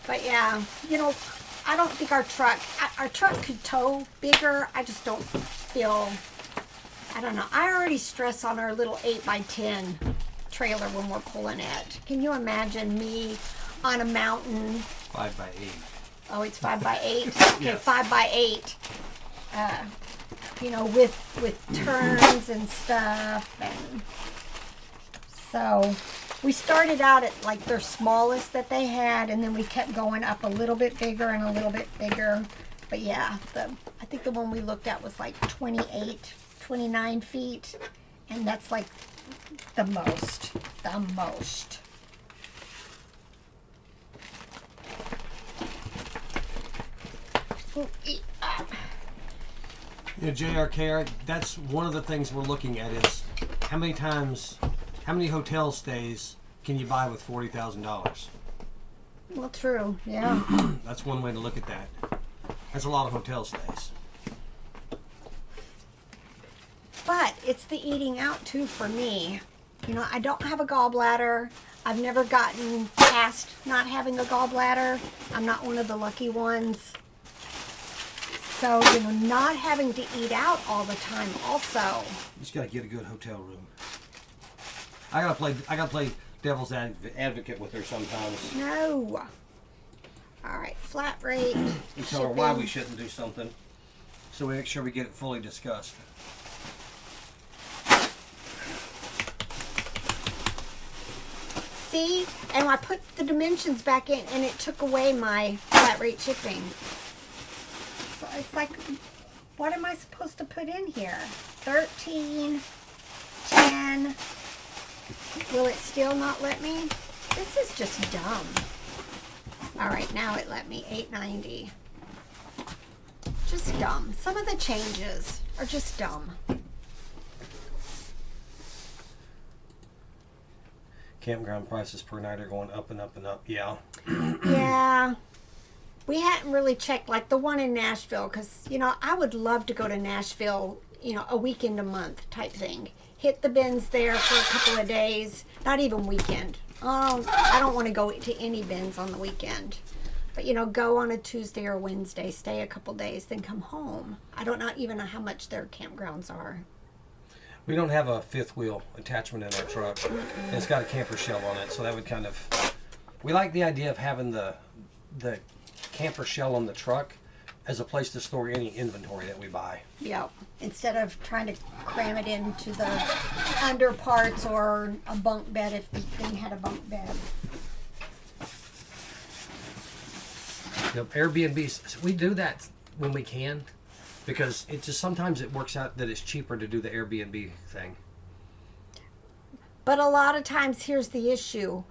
But yeah, you know, I don't think our truck could tow bigger. I just don't feel, I don't know. I already stress on our little 8x10 trailer when we're pulling it. Can you imagine me on a mountain? 5x8. Oh, it's 5x8? Okay, Yes. 5x8. You know, with turns and stuff. And so we started out at like their smallest that they had, and then we kept going up a little bit bigger and a little bit bigger. But yeah, I think the one we looked at was like 28, 29 feet, and that's like the most. Ooh, You know, JRK, that's one of the things we're looking at is how many hotel stays can you buy with $40,000? well, true, yeah. That's one way to look at that. That's a lot of hotel stays. But it's the eating out too for me. You know, I don't have a gallbladder. I've never gotten past not having a gallbladder. I'm not one of the lucky ones. So, you know, not having to eat out all the time also. You just gotta get a good hotel room. I gotta play devil's advocate with her sometimes. No. All right, flat rate. And tell her why we shouldn't do something, so we make sure we get it fully discussed. See, and I put the dimensions back in, and it took away my flat rate shipping. So it's like, what am I supposed to put in here? 13, 10. Will it still not let me? This is just dumb. All right, now it let me. $8.90. Just dumb. Some of the changes are just dumb. Campground prices per night are going up and up and up. Yeah. Yeah. We hadn't really checked like the one in Nashville because, you know, I would love to go to Nashville, you know, a weekend a month type thing. Hit the bins there for a couple of days, not even weekend. Oh, I don't want to go to any bins on the weekend. But, you know, go on a Tuesday or Wednesday, stay a couple days, then come home. I don't even know how much their campgrounds are. We don't have a fifth wheel attachment in our truck. And it's got a camper shell on it, so that would kind of... We like the idea of having the camper shell on the truck as a place to store any inventory that we buy. Yeah, instead of trying to cram it into the under parts or a bunk bed if the thing had a bunk bed. Yep, Airbnbs, we do that when we can because it just sometimes it works out that it's cheaper to do the Airbnb thing. But a lot of times, here's the issue.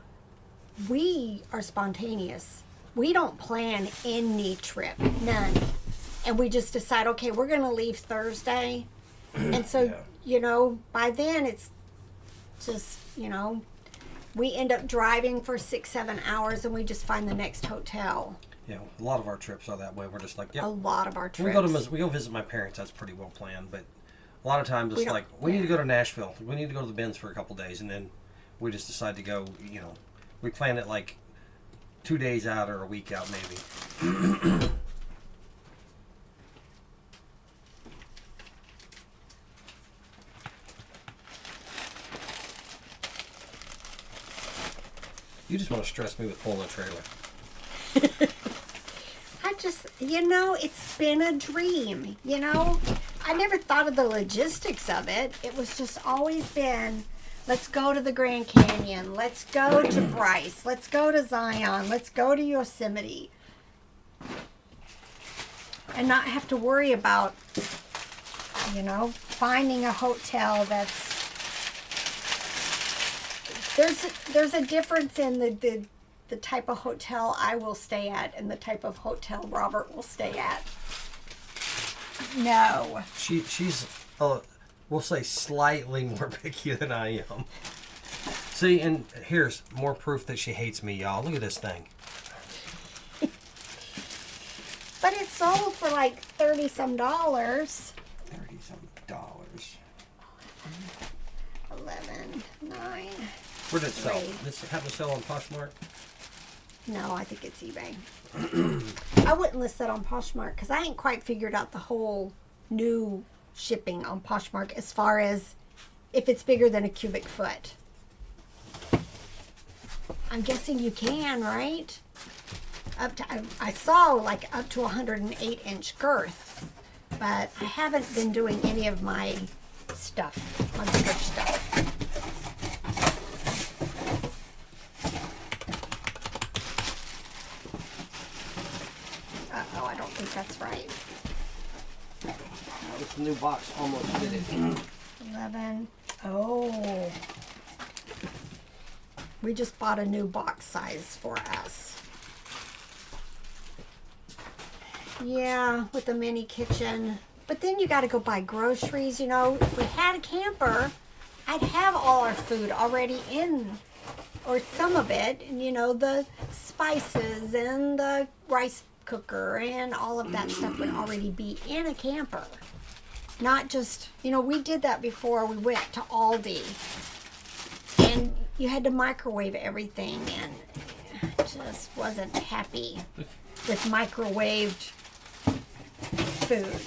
We are spontaneous. We don't plan any trip, none. And we just decide, okay, we're going to leave Thursday. And so, Yeah. you know, by then it's just, you know, we end up driving for 6-7 hours and we just find the next hotel. Yeah, a lot of our trips are that way. We're just like, yeah. A lot of our trips. We go visit my parents. That's pretty well planned. But a lot of times it's like, we need to yeah. go to Nashville. We need to go to the Bends for a couple days. And then we just decide to go, you know, we plan it like 2 days out or a week out maybe. You just want to stress me with pulling a trailer. I just, it's been a dream, I never thought of the logistics of it. It was just always been, let's go to the Grand Canyon. Let's go to Bryce. Let's go to Zion. Let's go to Yosemite. And not have to worry about, finding a hotel that's, there's a difference in the type of hotel I will stay at and the type of hotel Robert will stay at. No. She's we'll say slightly more picky than I am. See, and here's more proof that she hates me, y'all. Look at this thing. But it sold for like $30-some. $30-some. 11, 9. Where did it sell? 3. This happened to sell on Poshmark? No, I think it's eBay. I wouldn't list that on Poshmark because I ain't quite figured out the whole new shipping on Poshmark as far as if it's bigger than a cubic foot. I'm guessing you can, right? Up to I saw like up to 108-inch girth, but I haven't been doing any of my stuff, my bigger stuff. Uh-oh, I don't think that's right. This new box almost did it. 11. Oh. We just bought a new box size for us. Yeah, with a mini kitchen. But then you got to go buy groceries. If we had a camper, I'd have all our food already in, or some of it. And, the spices and the rice cooker and all of that stuff would already be in a camper. Not just, we did that before we went to Aldi. And you had to microwave everything, and I just wasn't happy with microwaved food.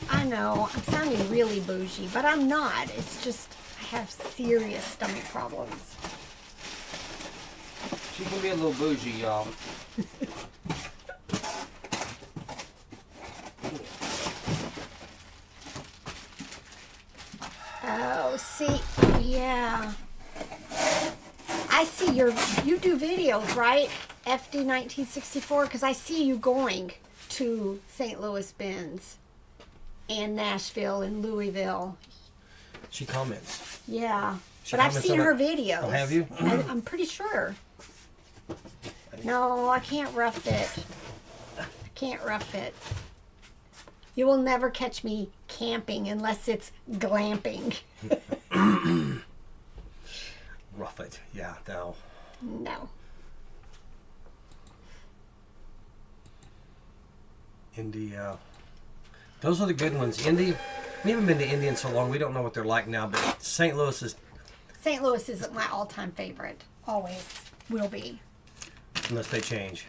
I know, I'm sounding really bougie, but I'm not. It's just, I have serious stomach problems. She can be a little bougie, y'all. Oh, see, yeah. I see you do videos, right? FD 1964, because I see you going to St. Louis Benz and Nashville and Louisville. She comments. Yeah, She but I've comments seen on her it. videos. Oh, have you? I'm pretty sure. No, I can't rough it. I can't rough it. You will never catch me camping unless it's glamping. Rough it. Yeah, no. No. Indy, those are the good ones. Indy, we haven't been to Indy in so long, we don't know what they're like now, but St. Louis is... St. Louis is my all-time favorite. Always will be. Unless they change.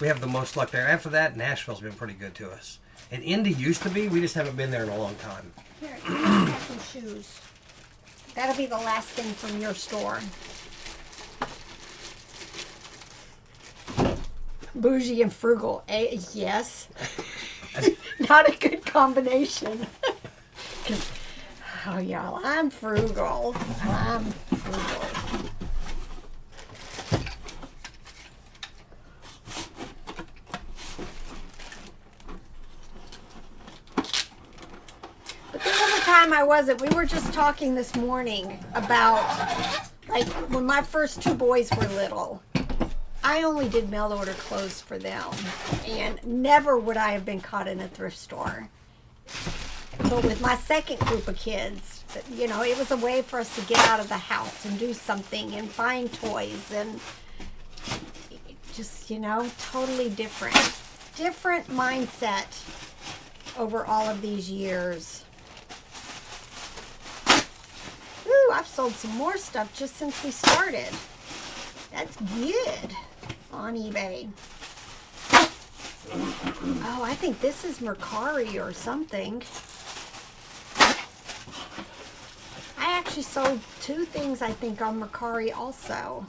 We have the most luck there. After that, Nashville's been pretty good to us. And Indy used to be, we just haven't been there in a long time. Here, I have some shoes. That'll be the last thing from your store. Bougie and frugal. Yes. Not a good combination. Oh, y'all, I'm frugal. I'm frugal. But there was a time I wasn't. We were just talking this morning about, like, when my first 2 boys were little, I only did mail order clothes for them. And never would I have been caught in a thrift store. But with my second group of kids, it was a way for us to get out of the house and do something and find toys and just, totally different. Different mindset over all of these years. Ooh, I've sold some more stuff just since we started. That's good on eBay. Oh, I think this is Mercari or something. I actually sold 2 things, I think, on Mercari also.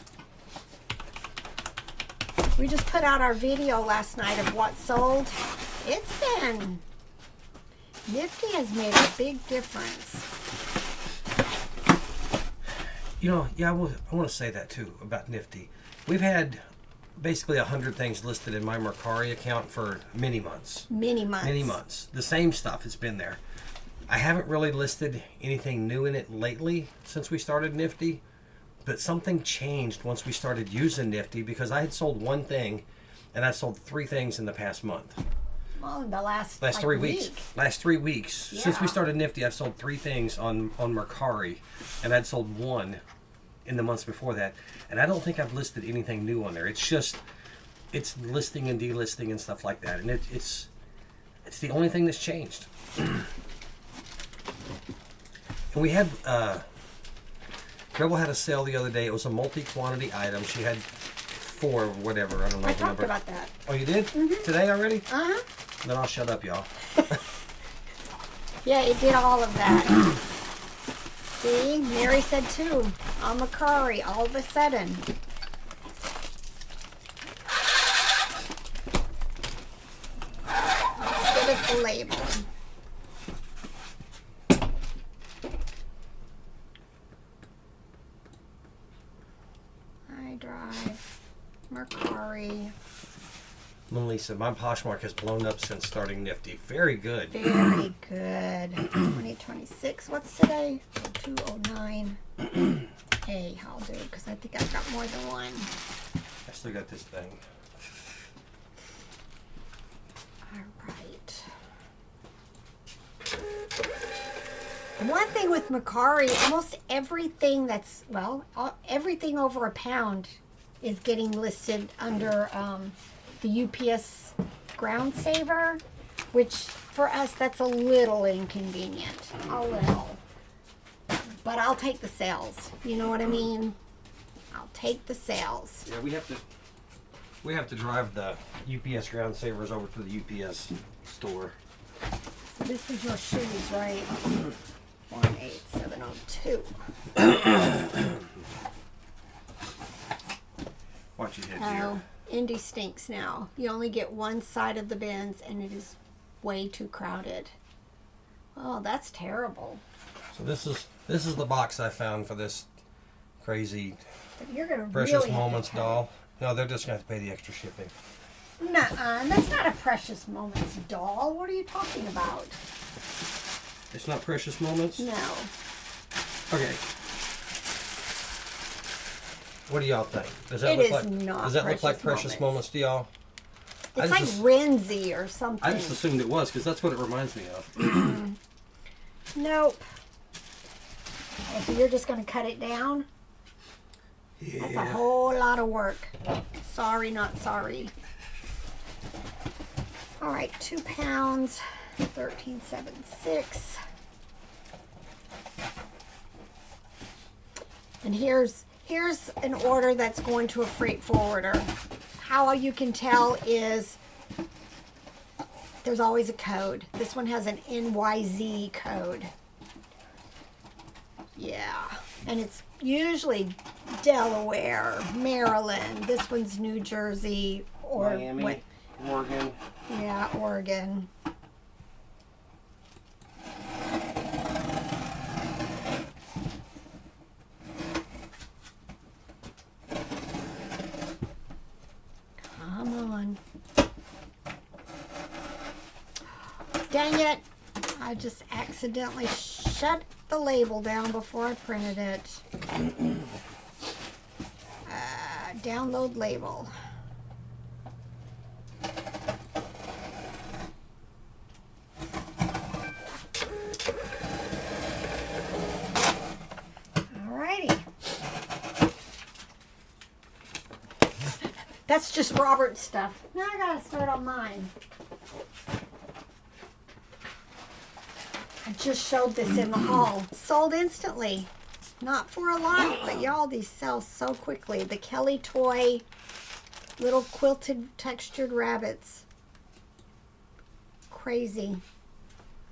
We just put out our video last night of what sold. It's been... Nifty has made a big difference. You know, yeah, I want to say that too about Nifty. We've had basically 100 things listed in my Mercari account for many months. Many months. The same stuff has been there. I haven't really listed anything new in it lately since we started Nifty, but something changed once we started using Nifty because I had sold 1 thing and I've sold 3 things in the past month. Well, in the last 3 weeks. Last 3 weeks. Yeah. Since we started Nifty, I've sold 3 things on Mercari, and I'd sold 1 in the months before that. And I don't think I've listed anything new on there. It's just, it's listing and delisting and stuff like that. And it's the only thing that's changed. And we had, Rebel had a sale the other day. It was a multi-quantity item. She had 4 or whatever. I don't know I the talked number. about that. Oh, you did? Mm-hmm. Today already? Uh-huh. Then I'll shut up, y'all. Yeah, it did all of that. See, Mary said too. On Mercari, all of a sudden. Let's get it the label. iDrive, Mercari. Lisa, my Poshmark has blown up since starting Nifty. Very good. Very good. 2026. What's today? 209. Hey, I'll do because I think I've got more than one. I still got this thing. All right. One thing with Mercari, almost everything that's, well, everything over £1 is getting listed under the UPS ground saver, which for us, that's a little inconvenient. A little. But I'll take the sales. You know what I mean? I'll take the sales. Yeah, we have to drive the UPS ground savers over to the UPS store. This is your shoes, right? 18702. Watch your head Oh, here. Indy stinks now. You only get one side of the bins and it is way too crowded. Oh, that's terrible. So this is the box I found for this crazy But you're gonna Precious really have Moments to cut doll. No, they're just going to have to pay the extra shipping. it. Nuh-uh, that's not a Precious Moments doll. What are you talking about? It's not Precious Moments? No. Okay. What do y'all think? Does that It look is like not Does that look like Precious Precious Moments to y'all? It's I like just- Renzi or something. I just assumed it was because that's what it reminds me of. Nope. Oh, so you're just gonna cut it down? That's a whole lot of work. Sorry, not sorry. All right, £2, 13.76. And here's an order that's going to a freight forwarder. How you can tell is there's always a code. This one has an NYZ code. Yeah, and it's usually Delaware, Maryland. This one's New Jersey or Miami, Oregon. Yeah, Oregon. Come on. Dang it. I just accidentally shut the label down before I printed it. Download label. Alrighty. That's just Robert's stuff. Now I gotta start on mine. I just showed this in the haul. Sold instantly. Not for a lot, but y'all, these sell so quickly. The Kelly toy, little quilted textured rabbits. Crazy.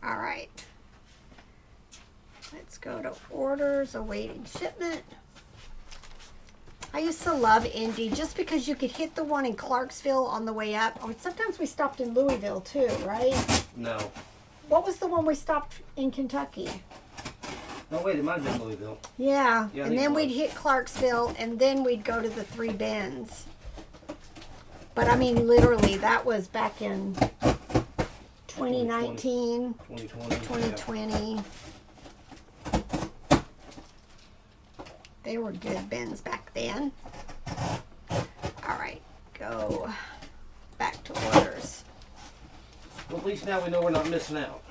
All right. Let's go to orders, awaiting shipment. I used to love Indy just because you could hit the one in Clarksville on the way up. Oh, sometimes we stopped in Louisville too, right? No. What was the one we stopped in Kentucky? No, wait, it might have been Louisville. Yeah, Yeah, I and think then it we'd was. hit Clarksville, and then we'd go to the Three Bends. But I mean, literally, that was back in 2019, 2020. They were good bins back then. All right, go back to orders. Well, at least now we know we're not missing out.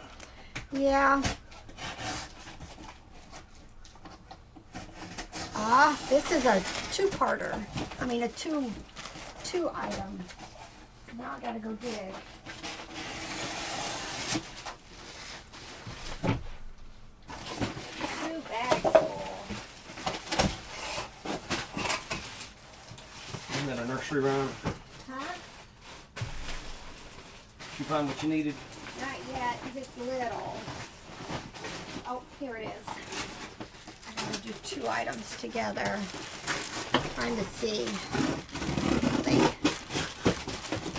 Yeah. This is a two-parter. I mean, a two item. Now I gotta go dig. Two bags full. Isn't that a nursery rhyme? Huh? Did you find what you needed? Not yet. It's little. Oh, here it is. I'm gonna do two items together. Trying to see.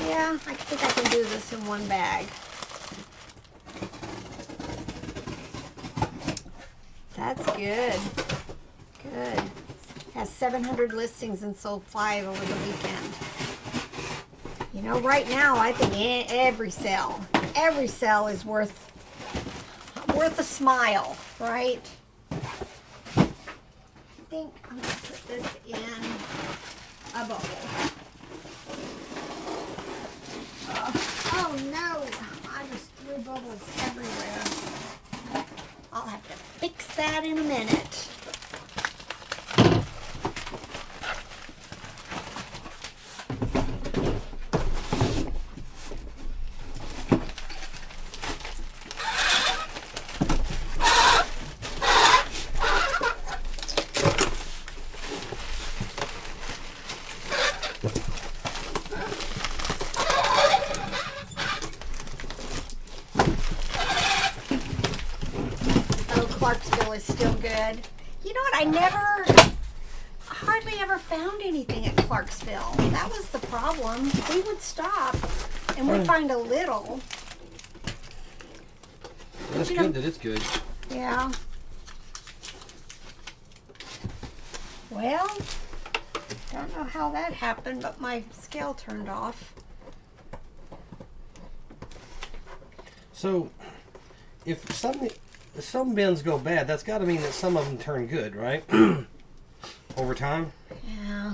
Yeah, I think I can do this in one bag. That's good. Good. Has 700 listings and sold 5 over the weekend. You know, right now I think every sale is worth a smile, right? I think I'm gonna put this in a bubble. Oh no, I just threw bubbles everywhere. I'll have to fix that in a minute. Clarksville is still good. You know what? I hardly ever found anything at Clarksville. That was the problem. We would stop and we'd find a little. That's good that it's good. Yeah. Well, don't know how that happened, but my scale turned off. So, if some bins go bad, that's got to mean that some of them turn good, right? Over time? Yeah.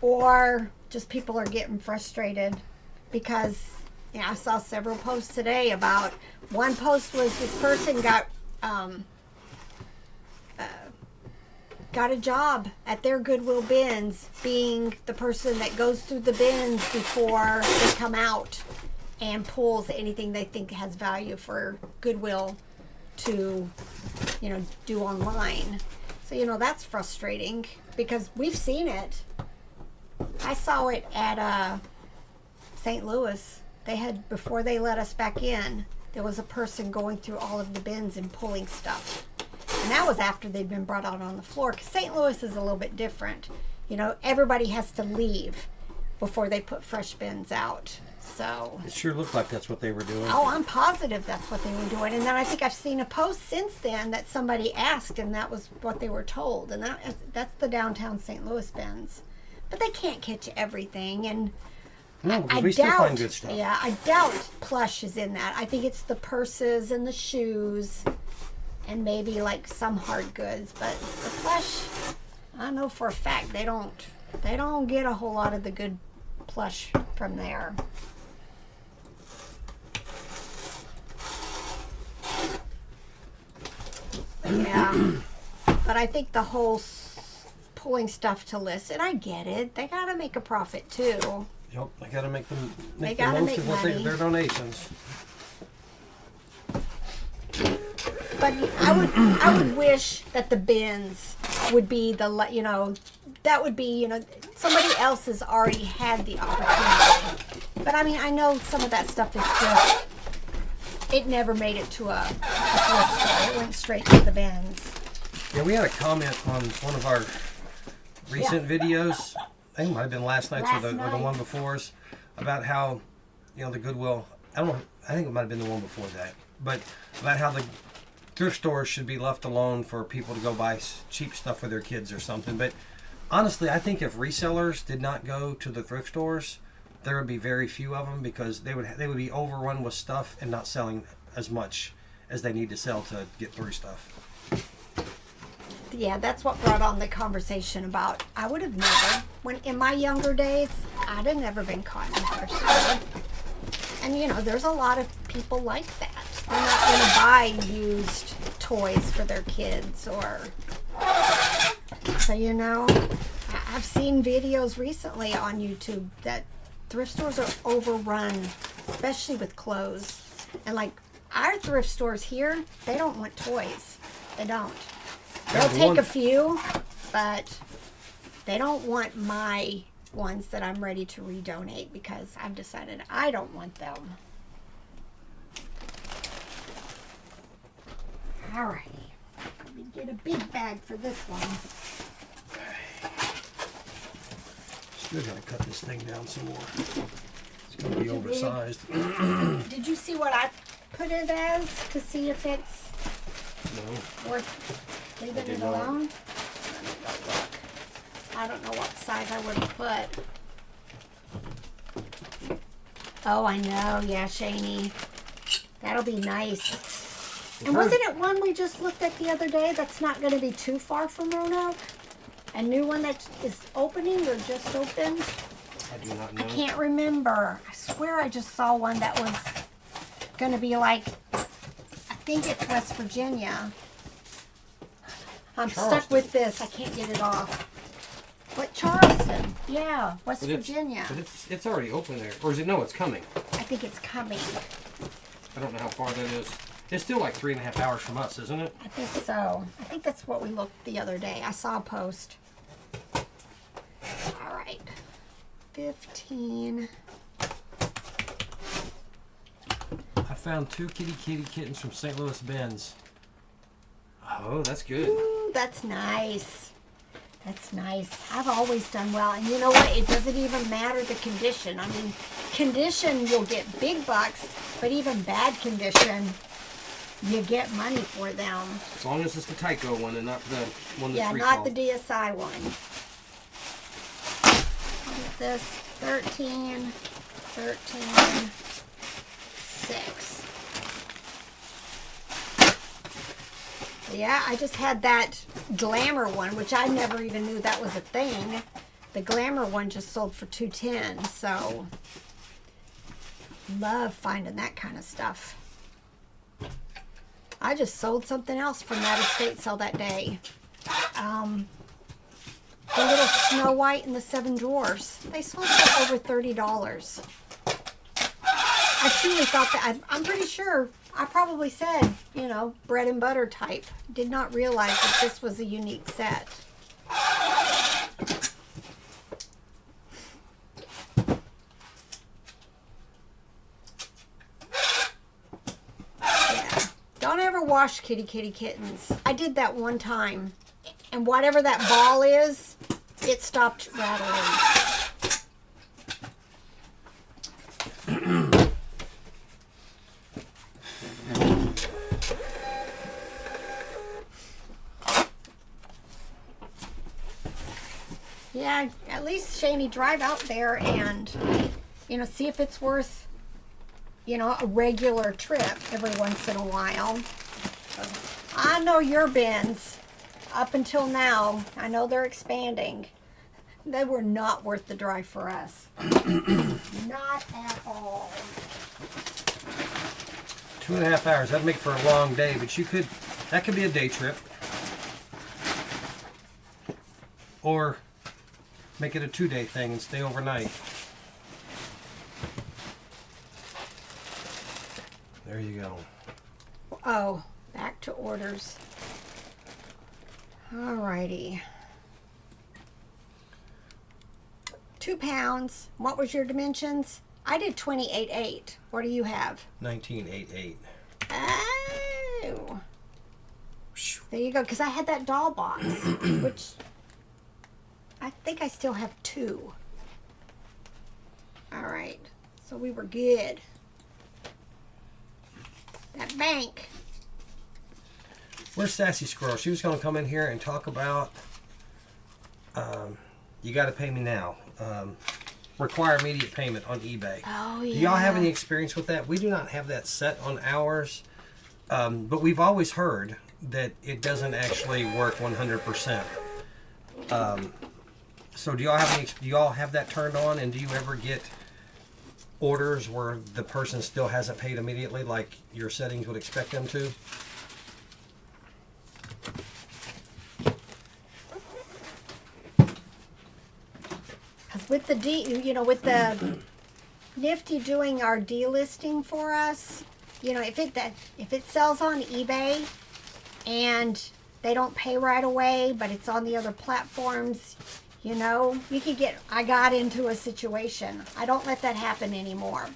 Or just people are getting frustrated because, I saw several posts today about, one post was this person got a job at their Goodwill bins, being the person that goes through the bins before they come out and pulls anything they think has value for Goodwill to, do online. So, that's frustrating because we've seen it. I saw it at St. Louis. They had, before they let us back in, there was a person going through all of the bins and pulling stuff. And that was after they'd been brought out on the floor. Because St. Louis is a little bit different. Everybody has to leave before they put fresh bins out. So It sure looked like that's what they were doing. oh, I'm positive that's what they were doing. And then I think I've seen a post since then that somebody asked, and that was what they were told. And that's the downtown St. Louis bins. But they can't catch everything. And No, because we still find good stuff. yeah, I doubt plush is in that. I think it's the purses and the shoes and maybe like some hard goods. But the plush, I know for a fact they don't get a whole lot of the good plush from there. Yeah, but I think the whole pulling stuff to list, and I get it, they gotta make a profit too. Yep, they got to make the gotta most make of what money. their donations. But I would wish that the bins would be that would be, somebody else has already had the opportunity. But I mean, I know some of that stuff is just it never made it to a thrift store. It went straight to the bins. Yeah, we had a comment on one of our recent videos. I think it might have been last night's or the one before's, about how, the Goodwill. I don't know. I think it might have been the one before that, but about how the thrift stores should be left alone for people to go buy cheap stuff for their kids or something. But honestly, I think if resellers did not go to the thrift stores, there would be very few of them, because they would be overrun with stuff and not selling as much as they need to sell to get through stuff. Yeah, that's what brought on the conversation about, I would have never, when in my younger days, I'd have never been caught in a thrift store. And there's a lot of people like that. They're not going to buy used toys for their kids, or so I've seen videos recently on YouTube that thrift stores are overrun, especially with clothes. And like our thrift stores here, they don't want toys. They don't. They'll take a few, but they don't want my ones that I'm ready to redonate, because I've decided I don't want them. Alrighty. Let me get a big bag for this one. Still gotta cut this thing down some more. It's gonna be oversized. Did you see what I put it as to see if it's No. worth leaving it alone? Let me go look. I don't know what size I would have put. Oh, I know. Yeah, Shani. That'll be nice. And wasn't it one we just looked at the other day that's not going to be too far from Roanoke? A new one that is opening or just opened? I do not know. I can't remember. I swear I just saw one that was going to be like, I think it's West Virginia. I'm stuck with this. I can't get it off. What, Charleston? Yeah, West Virginia. But it's already open there. Or is it? No, it's coming. I think it's coming. I don't know how far that is. It's still like 3.5 hours from us, isn't it? I think so. I think that's what we looked the other day. I saw a post. All right. 15. I found 2 kitty kittens from St. Louis bins. Oh, that's good. Ooh, that's nice. That's nice. I've always done well. And you know what? It doesn't even matter the condition. I mean, condition, you'll get big bucks, but even bad condition, you get money for them. As long as it's the Tyco one and not the one that's recalled. Not the DSI one. What is this? 13, 6. Yeah, I just had that Glamour one, which I never even knew that was a thing. The Glamour one just sold for $210, so love finding that kind of stuff. I just sold something else from that estate sale that day. The little Snow White and the 7 Dwarfs. They sold for over $30. I truly thought that, I'm pretty sure, I probably said, bread and butter type. Did not realize that this was a unique set. Yeah. Don't ever wash kitty kittens. I did that one time. And whatever that ball is, it stopped rattling. Yeah, at least Shani, drive out there and, see if it's worth, a regular trip every once in a while. I know your bins, up until now, I know they're expanding. They were not worth the drive for us. Not at all. 2.5 hours. That'd make for a long day, but that could be a day trip. Or make it a 2-day thing and stay overnight. There you go. Oh, back to orders. Alrighty. 2 pounds. What was your dimensions? I did 28.8. What do you have? 19.88. Oh. There you go. Because I had that doll box, which I think I still have 2. All right. So we were good. That bank. Where's Sassy Squirrel? She was going to come in here and talk about you got to pay me now. Require immediate payment on eBay. Oh, yeah. Do y'all have any experience with that? We do not have that set on ours, but we've always heard that it doesn't actually work 100%. So do y'all have that turned on, and do you ever get orders where the person still hasn't paid immediately like your settings would expect them to? With the with the Nifty doing our delisting for us, if it sells on eBay and they don't pay right away, but it's on the other platforms, you could I got into a situation. I don't let that happen anymore.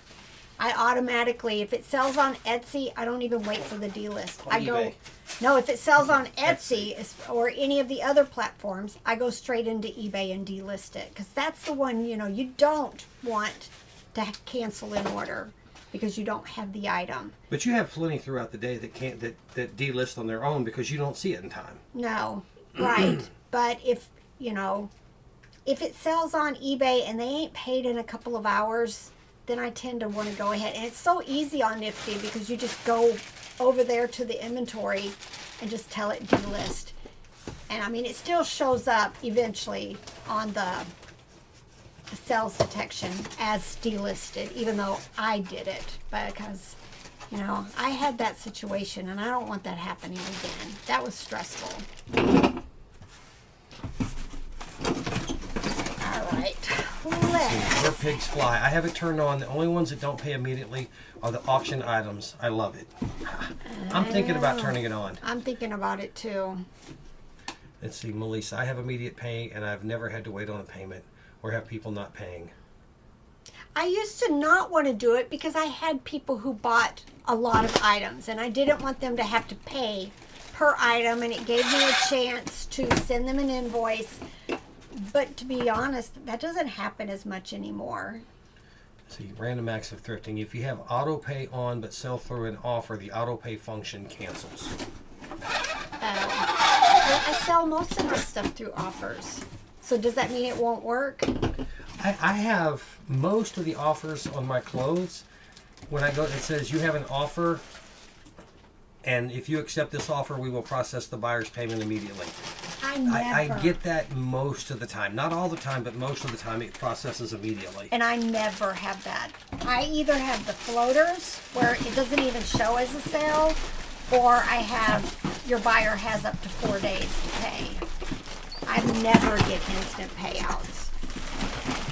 I automatically, if it sells on Etsy, I don't even wait for the delist. On eBay. No, if it sells on Etsy or any of the other platforms, I go straight into eBay and delist it. Because that's the one, you don't want to cancel an order because you don't have the item. But you have plenty throughout the day that delist on their own because you don't see it in time. No, right. But if it sells on eBay and they ain't paid in a couple of hours, then I tend to want to go ahead. And it's so easy on Nifty because you just go over there to the inventory and just tell it delist. And it still shows up eventually on the sales detection as delisted, even though I did it. Because, I had that situation and I don't want that happening again. That was stressful. Where pigs fly. I have it turned on. The only ones that don't pay immediately are the auction items. I love it. I'm thinking about turning it on. I'm thinking about it too. Let's see, Melissa. I have immediate pay, and I've never had to wait on a payment or have people not paying. I used to not want to do it because I had people who bought a lot of items, and I didn't want them to have to pay per item, and it gave me a chance to send them an invoice. But to be honest, that doesn't happen as much anymore. See, random acts of thrifting. If you have auto pay on but sell through an offer, the auto pay function cancels. I sell most of my stuff through offers. So does that mean it won't work? I have most of the offers on my clothes. When I go, it says you have an offer, and if you accept this offer, we will process the buyer's payment immediately. I get that most of the time. Not all the time, but most of the time it processes immediately. And I never have that. I either have the floaters where it doesn't even show as a sale, or I have your buyer has up to 4 days to pay. I never get instant payouts.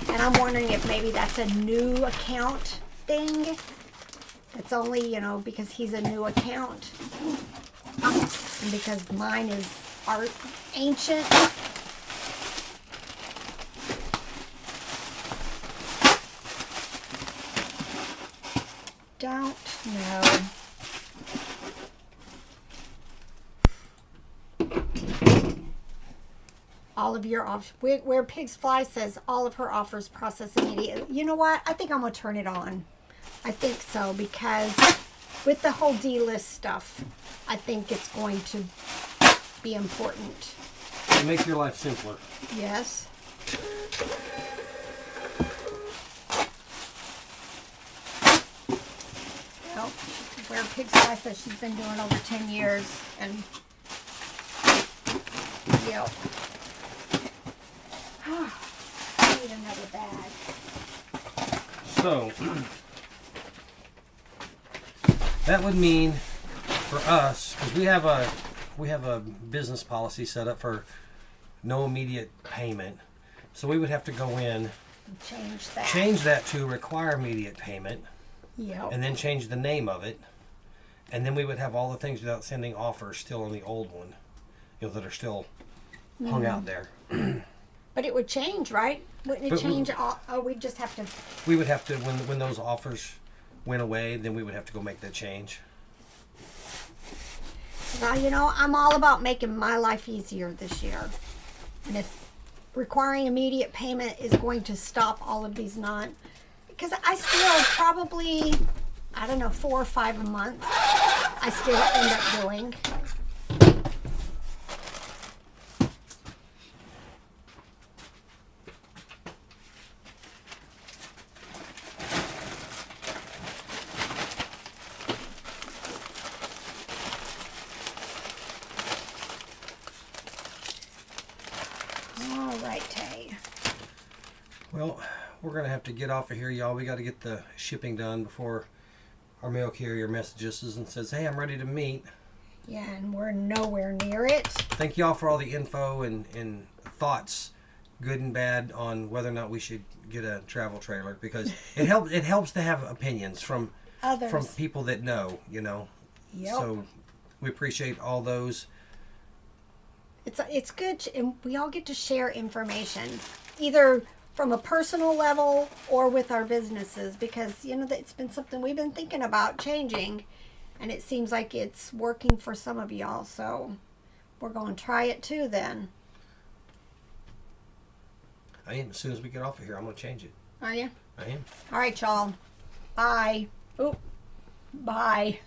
And I'm wondering if maybe that's a new account thing. It's only, because he's a new account. And because mine is ancient. Don't know. All of your offers, where Pigs Fly says all of her offers process immediately. You know what? I think I'm going to turn it on. I think so, because with the whole delist stuff, I think it's going to be important. It makes your life simpler. Yes. Well, where Pigs Fly says she's been doing over 10 years, and yep. I need another bag. So that would mean for us, because we have a business policy set up for no immediate payment, so we would have to go in, change that to require immediate payment, yep. and then change the name of it, and then we would have all the things without sending offers still on the old one, that are still hung out there. But it would change, right? Wouldn't it change? We'd just have to. We would have to, when those offers went away, then we would have to go make that change. Well, you know, I'm all about making my life easier this year. And if requiring immediate payment is going to stop all of these because I still probably, I don't know, 4 or 5 a month, I still end up doing. All right, Tay. Well, we're going to have to get off of here, y'all. We got to get the shipping done before our mail carrier messages us and says, hey, I'm ready to meet. Yeah, and we're nowhere near it. Thank y'all for all the info and thoughts, good and bad, on whether or not we should get a travel trailer, because it helps to have opinions from Others. From people that know, you know. Yep. So we appreciate all those. It's good, and we all get to share information, either from a personal level or with our businesses, because, you know, it's been something we've been thinking about changing, and it seems like it's working for some of y'all, so we're going to try it too then. I am. As soon as we get off of here, I'm going to change it. Are you? I am. All right, y'all. Bye. Oop. Bye.